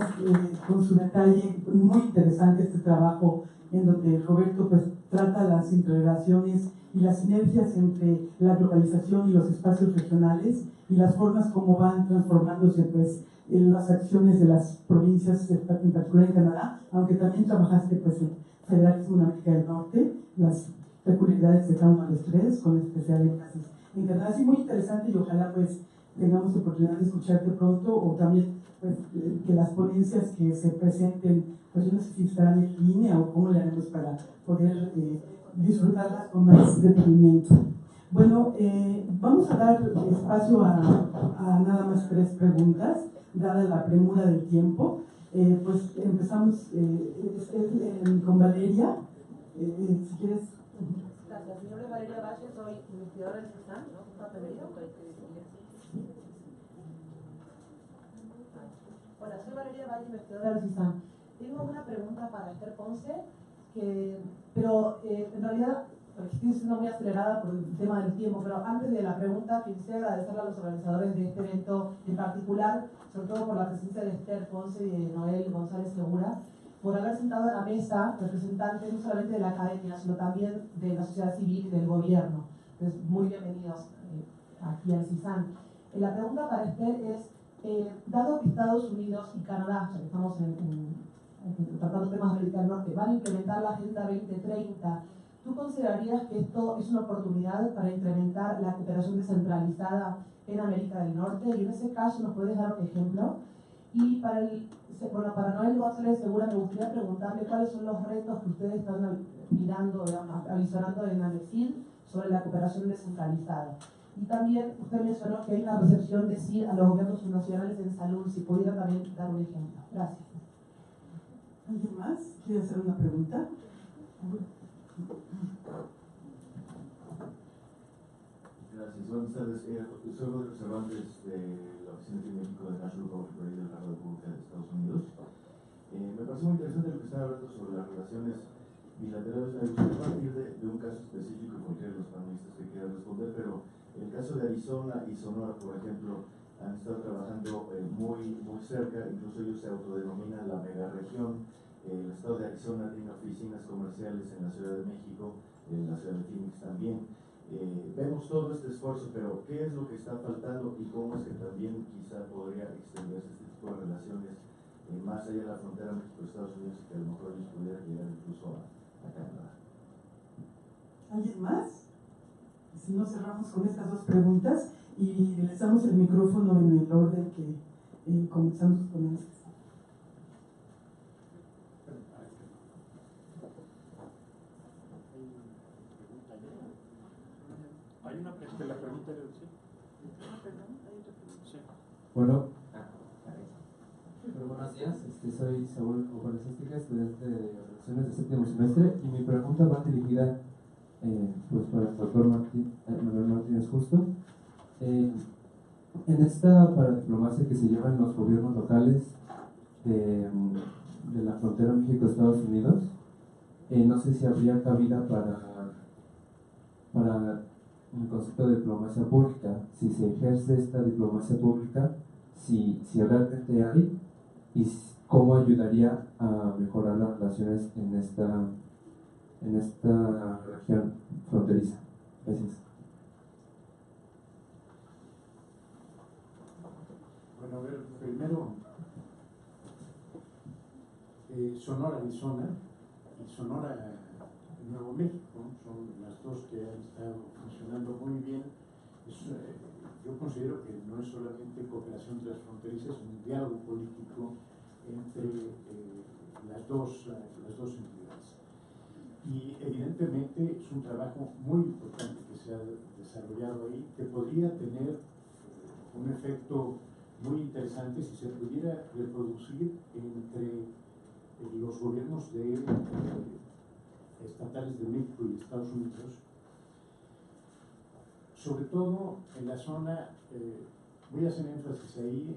con su detalle. Muy interesante este trabajo en donde Roberto pues trata las interrelaciones y las sinergias entre la globalización y los espacios regionales, y las formas como van transformándose pues en las acciones de las provincias, en particular en Canadá, aunque también trabajaste pues en federalismo en América del Norte, las peculiaridades de cada uno de los tres, con especial énfasis en Canadá. Sí, muy interesante, y ojalá pues tengamos oportunidad de escucharte pronto, o también pues que las ponencias que se presenten, pues yo no sé si estarán en línea o cómo le haremos para poder disfrutarlas con más detenimiento. Bueno, vamos a dar espacio a nada más 3 preguntas, dada la premura del tiempo. Pues empezamos con Valeria. Si quieres. Gracias. Mi nombre es Valeria Valle, soy investigadora del CISAN, ¿no? Hola, soy Valeria Valle, investigadora del CISAN. Tengo una pregunta para Esther Ponce, pero en realidad estoy siendo muy acelerada por el tema del tiempo, pero antes de la pregunta quisiera agradecerle a los organizadores de este evento en particular, sobre todo por la presencia de Esther Ponce y de Noel González Segura, por haber sentado a la mesa representantes no solamente de la academia, sino también de la sociedad civil y del gobierno. Entonces, muy bienvenidos aquí al CISAN. La pregunta para Esther es, dado que Estados Unidos y Canadá, ya que estamos tratando temas de América del Norte, van a implementar la Agenda 2030, ¿tú considerarías que esto es una oportunidad para incrementar la cooperación descentralizada en América del Norte? Y en ese caso, ¿nos puedes dar un ejemplo? Y para Noel González Segura, me gustaría preguntarle cuáles son los retos que ustedes están mirando, avisorando en ANECID sobre la cooperación descentralizada. Y también usted mencionó que hay una recepción de CID a los gobiernos nacionales en salud, si pudiera también dar un ejemplo. Gracias. ¿Alguien más quiere hacer una pregunta? Gracias. Buenas tardes. Soy Rodrigo Cervantes de la Oficina Científica de National Government de la República de Estados Unidos. Me parece muy interesante lo que están hablando sobre las relaciones bilaterales. Me gustaría partir de un caso específico y cualquiera de los panelistas que quieran responder, pero en el caso de Arizona y Sonora, por ejemplo, han estado trabajando muy cerca, incluso ellos se autodenominan la megaregión. El estado de Arizona tiene oficinas comerciales en la Ciudad de México, en la ciudad de Phoenix también. Vemos todo este esfuerzo, pero ¿qué es lo que está faltando y cómo es que también quizá podría extenderse este tipo de relaciones más allá de la frontera México-Estados Unidos, que a lo mejor ellos pudieran llegar incluso a Canadá? ¿Alguien más? Si no, cerramos con estas 2 preguntas y les damos el micrófono en el orden que comenzamos con estas. Hay una pregunta. La pregunta era, ¿sí? Perdón, hay otra Bueno, buenos días, soy Saúl Oparezástica, estudiante de Relaciones de séptimo semestre, y mi pregunta va dirigida pues para el doctor Manuel Martínez Justo. En esta paradiplomacia que se lleva en los gobiernos locales de la frontera México-Estados Unidos, no sé si habría cabida para el concepto de diplomacia pública, si se ejerce esta diplomacia pública, si realmente hay, y cómo ayudaría a mejorar las relaciones en esta región fronteriza. Gracias. Bueno, a ver, primero, Sonora, Arizona y Sonora, Nuevo México, son las dos que han estado funcionando muy bien. Yo considero que no es solamente cooperación transfronteriza, es un diálogo político entre las dos entidades. Y evidentemente es un trabajo muy importante que se ha desarrollado ahí, que podría tener un efecto muy interesante si se pudiera reproducir entre los gobiernos estatales de México y Estados Unidos, sobre todo en la zona, voy a hacer énfasis ahí,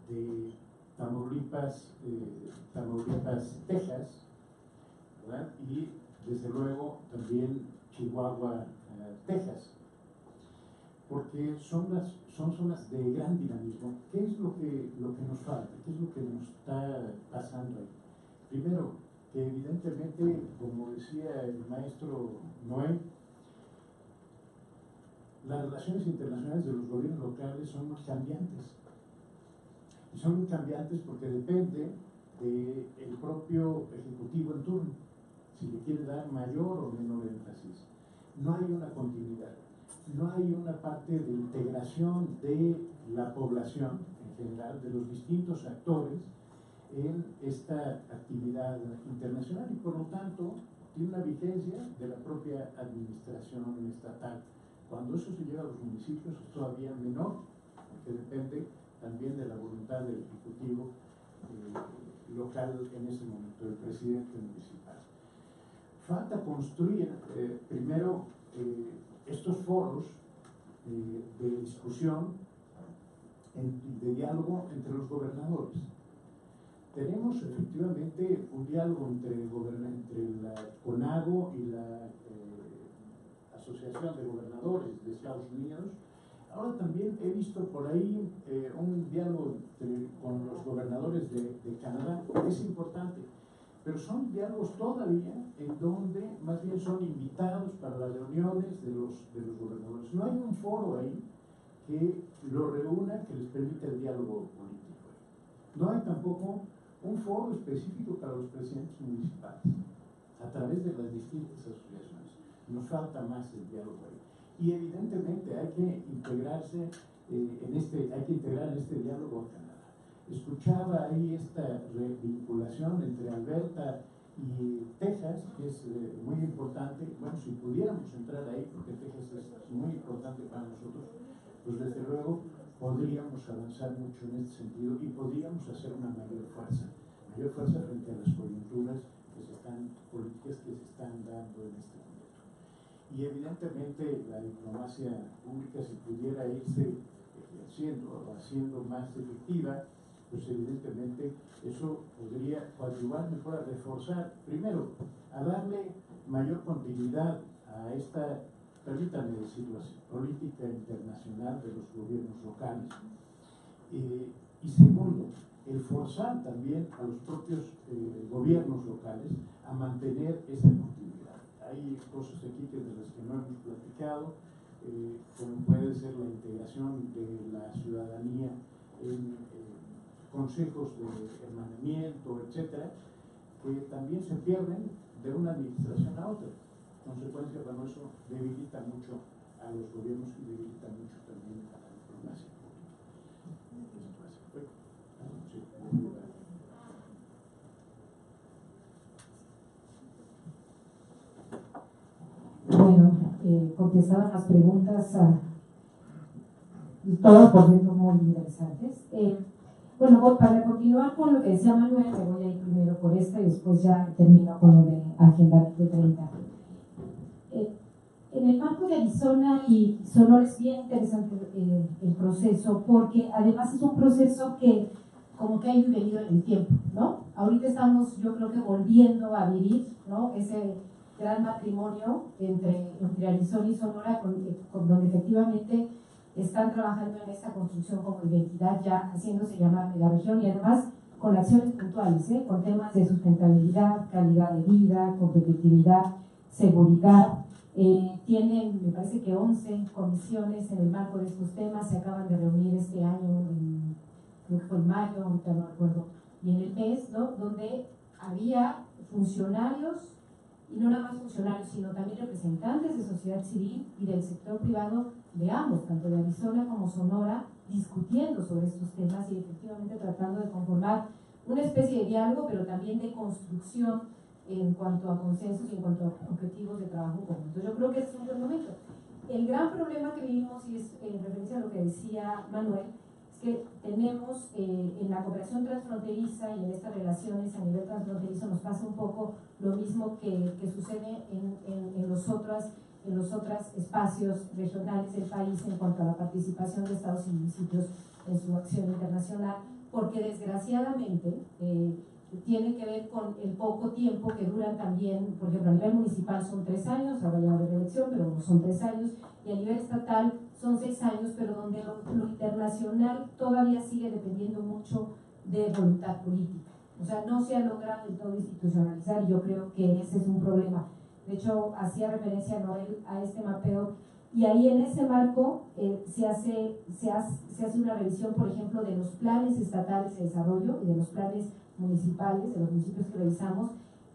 de Tamaulipas, Texas, ¿verdad? Y desde luego también Chihuahua, Texas, porque son zonas de gran dinamismo. ¿Qué es lo que nos falta? ¿Qué es lo que nos está pasando ahí? Primero, que evidentemente, como decía el maestro Noé, las relaciones internacionales de los gobiernos locales son muy cambiantes. Y son muy cambiantes porque depende del propio ejecutivo en turno, si le quiere dar mayor o menor énfasis. No hay una continuidad, no hay una parte de integración de la población en general, de los distintos actores en esta actividad internacional, y por lo tanto tiene una vigencia de la propia administración estatal. Cuando eso se lleva a los municipios es todavía menor, porque depende también de la voluntad del ejecutivo local en ese momento, del presidente municipal. Falta construir primero estos foros de discusión, de diálogo entre los gobernadores. Tenemos efectivamente un diálogo entre la CONAGO y la Asociación de Gobernadores de Estados Unidos. Ahora también he visto por ahí un diálogo con los gobernadores de Canadá. Es importante, pero son diálogos todavía en donde más bien son invitados para las reuniones de los gobernadores. No hay un foro ahí que lo reúna, que les permita el diálogo político. No hay tampoco un foro específico para los presidentes municipales a través de las distintas asociaciones. Nos falta más el diálogo ahí. Y evidentemente hay que integrarse hay que integrar en este diálogo a Canadá. Escuchaba ahí esta vinculación entre Alberta y Texas, que es muy importante. Bueno, si pudiéramos entrar ahí, porque Texas es muy importante para nosotros, pues desde luego podríamos avanzar mucho en este sentido y podríamos hacer una mayor fuerza frente a las coyunturas políticas que se están dando en este momento. Y evidentemente la diplomacia pública, si pudiera irse ejerciendo o haciendo más efectiva, pues evidentemente eso podría coadyuvar mejor a reforzar, primero, a darle mayor continuidad a esta, permítanme decirlo así, política internacional de los gobiernos locales. Y segundo, el forzar también a los propios gobiernos locales a mantener esa continuidad. Hay cosas aquí de las que no hemos platicado, como puede ser la integración de la ciudadanía en consejos de hermanamiento, etcétera, que también se pierden de una administración a otra. Consecuencia, bueno, eso debilita mucho a los gobiernos y debilita mucho también a la diplomacia pública. Bueno, contestaban las preguntas todas por cierto muy interesantes. Bueno, para continuar con lo que decía Manuel, me voy a ir primero por esta y después ya termino con lo de Agenda 2030. En el marco de Arizona y Sonora es bien interesante el proceso, porque además es un proceso que como que ha ido y venido en el tiempo, ¿no? Ahorita estamos, yo creo que volviendo a vivir, ¿no? Ese gran matrimonio entre Arizona y Sonora, con donde efectivamente están trabajando en esta construcción como identidad, ya haciéndose llamar megaregión, y además con acciones puntuales, con temas de sustentabilidad, calidad de vida, competitividad, seguridad. Tienen, me parece que 11 comisiones en el marco de estos temas, se acaban de reunir este año, creo que fue en mayo, ahorita no recuerdo bien el mes, ¿no? Donde había funcionarios, y no nada más funcionarios, sino también representantes de sociedad civil y del sector privado de ambos, tanto de Arizona como Sonora, discutiendo sobre estos temas y efectivamente tratando de conformar una especie de diálogo, pero también de construcción en cuanto a consensos y en cuanto a objetivos de trabajo común. Entonces yo creo que ese es un buen momento. El gran problema que vivimos, y es en referencia a lo que decía Manuel, es que tenemos en la cooperación transfronteriza y en estas relaciones a nivel transfronterizo nos pasa un poco lo mismo que sucede en los otros espacios regionales del país en cuanto a la participación de estados y municipios en su acción internacional, porque desgraciadamente tiene que ver con el poco tiempo que duran también, por ejemplo, a nivel municipal son 3 años, ahora ya de reelección, pero son 3 años, y a nivel estatal son 6 años, pero donde lo internacional todavía sigue dependiendo mucho de voluntad política. O sea, no se ha logrado del todo institucionalizar, y yo creo que ese es un problema. De hecho, hacía referencia Noel a este mapeo, y ahí en ese marco se hace una revisión, por ejemplo, de los planes estatales de desarrollo y de los planes municipales, de los municipios que revisamos,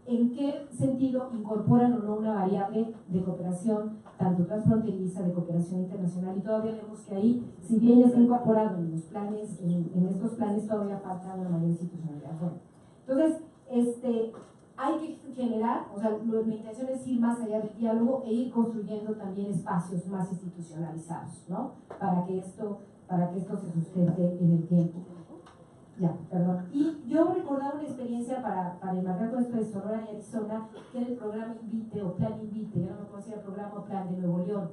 en qué sentido incorporan o no una variable de cooperación, tanto transfronteriza, de cooperación internacional, y todavía vemos que ahí, si bien ya está incorporado en los planes, en estos planes todavía falta una mayor institucionalidad. Bueno, entonces, hay que generar, o sea, mi intención es ir más allá del diálogo e ir construyendo también espacios más institucionalizados, ¿no? Para que esto se sustente en el tiempo. Ya, perdón. Y yo recordaba una experiencia para enmarcar con esto de Sonora y Arizona, que era el programa Invite o Plan Invite, yo no me conocía el programa o Plan de Nuevo León,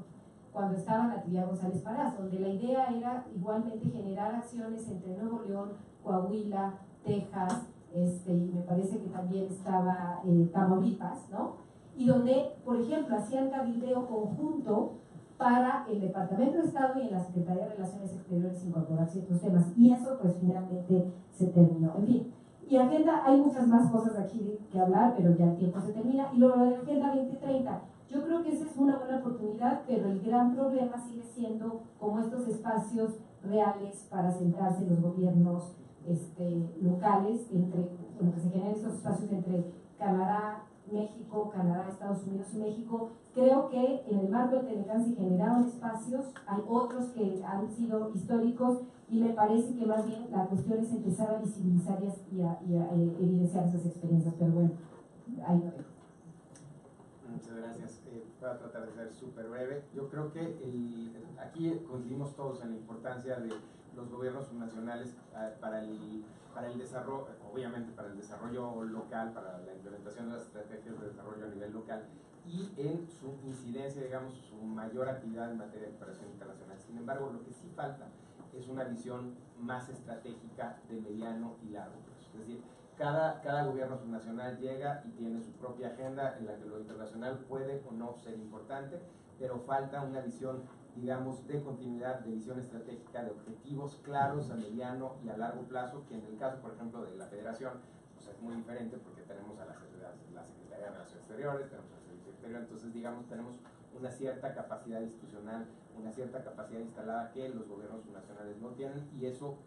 cuando estaba Natividad González Parás, donde la idea era igualmente generar acciones entre Nuevo León, Coahuila, Texas, y me parece que también estaba Tamaulipas, ¿no? Y donde, por ejemplo, hacían cabildeo conjunto para el Departamento de Estado y en la Secretaría de Relaciones Exteriores incorporar ciertos temas, y eso pues finalmente se terminó. En fin, y agenda, hay muchas más cosas aquí que hablar, pero ya el tiempo se termina. Y luego de la Agenda 2030, yo creo que esa es una buena oportunidad, pero el gran problema sigue siendo como estos espacios reales para sentarse los gobiernos locales, bueno, que se generen estos espacios entre Canadá, México, Canadá, Estados Unidos y México. Creo que en el marco de Telecán se generaron espacios, hay otros que han sido históricos, y me parece que más bien la cuestión es empezar a visibilizar y a evidenciar esas experiencias, pero bueno, ahí lo dejo. Muchas gracias. Voy a tratar de ser súper breve. Yo creo que aquí coincidimos todos en la importancia de los gobiernos subnacionales para el desarrollo, obviamente para el desarrollo local, para la implementación de las estrategias de desarrollo a nivel local, y en su incidencia, digamos, su mayor actividad en materia de cooperación internacional. Sin embargo, lo que sí falta es una visión más estratégica de mediano y largo plazo. Es decir, cada gobierno subnacional llega y tiene su propia agenda en la que lo internacional puede o no ser importante, pero falta una visión, digamos, de continuidad, de visión estratégica, de objetivos claros a mediano y a largo plazo, que en el caso, por ejemplo, de la Federación, pues es muy diferente porque tenemos a la Secretaría de Relaciones Exteriores, tenemos al Servicio Exterior, entonces, digamos, tenemos una cierta capacidad institucional, una cierta capacidad instalada que los gobiernos subnacionales no tienen, y eso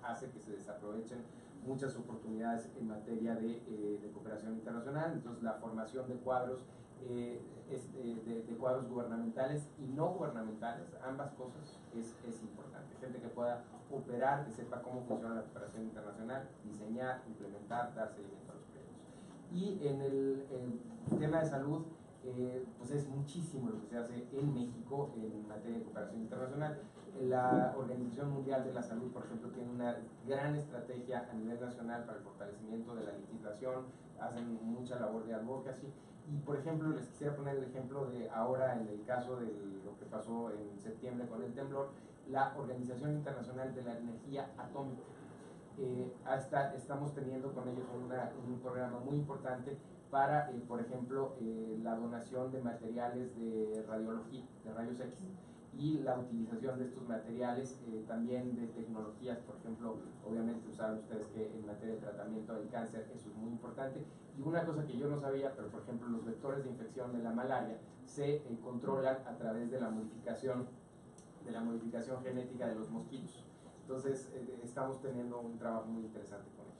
hace que se desaprovechen muchas oportunidades en materia de cooperación internacional. Entonces, la formación de cuadros, de cuadros gubernamentales y no gubernamentales, ambas cosas es importante. Gente que pueda operar, que sepa cómo funciona la cooperación internacional, diseñar, implementar, dar seguimiento a los proyectos. Y en el tema de salud, pues es muchísimo lo que se hace en México en materia de cooperación internacional. La Organización Mundial de la Salud, por ejemplo, tiene una gran estrategia a nivel nacional para el fortalecimiento de la legislación, hacen mucha labor de advocacy. Y, por ejemplo, les quisiera poner el ejemplo de ahora, en el caso de lo que pasó en septiembre con el temblor, la Organización Internacional de la Energía Atómica. Estamos teniendo con ellos un programa muy importante para, por ejemplo, la donación de materiales de radiología, de rayos X, y la utilización de estos materiales, también de tecnologías, por ejemplo, obviamente saben ustedes que en materia de tratamiento del cáncer eso es muy importante. Y una cosa que yo no sabía, pero por ejemplo los vectores de infección de la malaria se controlan a través de la modificación genética de los mosquitos. Entonces estamos teniendo un trabajo muy interesante con eso.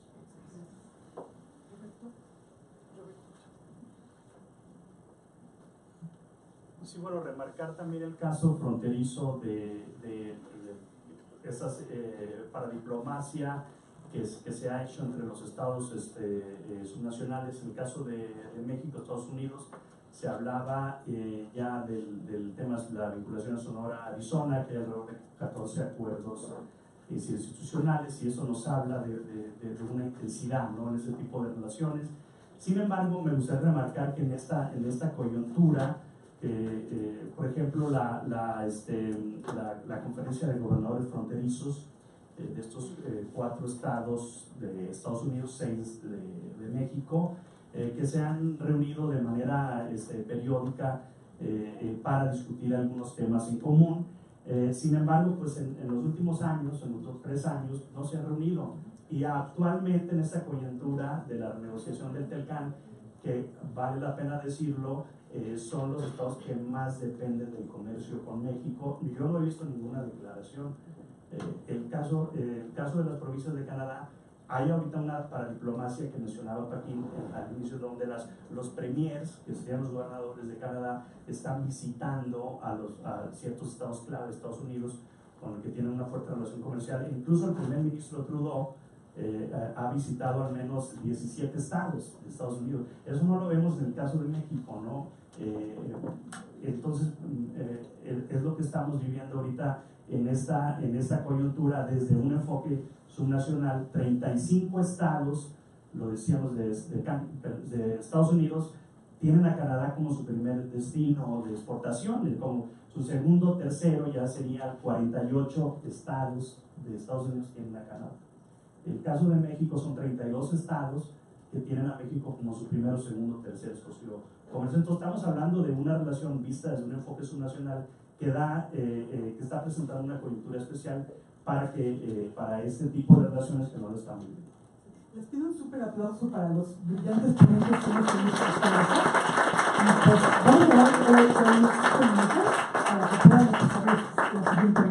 Sí, bueno, remarcar también el caso fronterizo de esas para diplomacia que se ha hecho entre los estados subnacionales. En el caso de México, Estados Unidos, se hablaba ya del tema de la vinculación a Sonora, Arizona, que hay alrededor de 14 acuerdos institucionales, y eso nos habla de una intensidad, ¿no?, en ese tipo de relaciones. Sin embargo, me gustaría remarcar que en esta coyuntura, por ejemplo, la conferencia de gobernadores fronterizos de estos 4 estados de Estados Unidos, 6 de México, que se han reunido de manera periódica para discutir algunos temas en común. Sin embargo, pues en los últimos años, en los 3 años, no se han reunido, y actualmente en esta coyuntura de la renegociación del TELCAN, que vale la pena decirlo, son los estados que más dependen del comercio con México. Yo no he visto ninguna declaración. El caso de las provincias de Canadá, hay ahorita una paradiplomacia que mencionaba Paquín al inicio, donde los premiers, que serían los gobernadores de Canadá, están visitando a ciertos estados clave de Estados Unidos con los que tienen una fuerte relación comercial. E incluso el primer ministro Trudeau ha visitado al menos 17 estados de Estados Unidos. Eso no lo vemos en el caso de México, ¿no? Entonces es lo que estamos viviendo ahorita en esta coyuntura desde un enfoque subnacional. 35 estados, lo decíamos, de Estados Unidos tienen a Canadá como su primer destino de exportación, como su segundo, tercero ya sería 48 estados de Estados Unidos que tienen a Canadá. El caso de México son 32 estados que tienen a México como su primero, segundo, tercer socio comercial. Entonces estamos hablando de una relación vista desde un enfoque subnacional que está presentando una coyuntura especial para este tipo de relaciones que no lo estamos viendo. Les pido un súper aplauso para los brillantes ponentes que hemos tenido esta noche. Y pues vamos a dar unos minutos para que puedan empezar la siguiente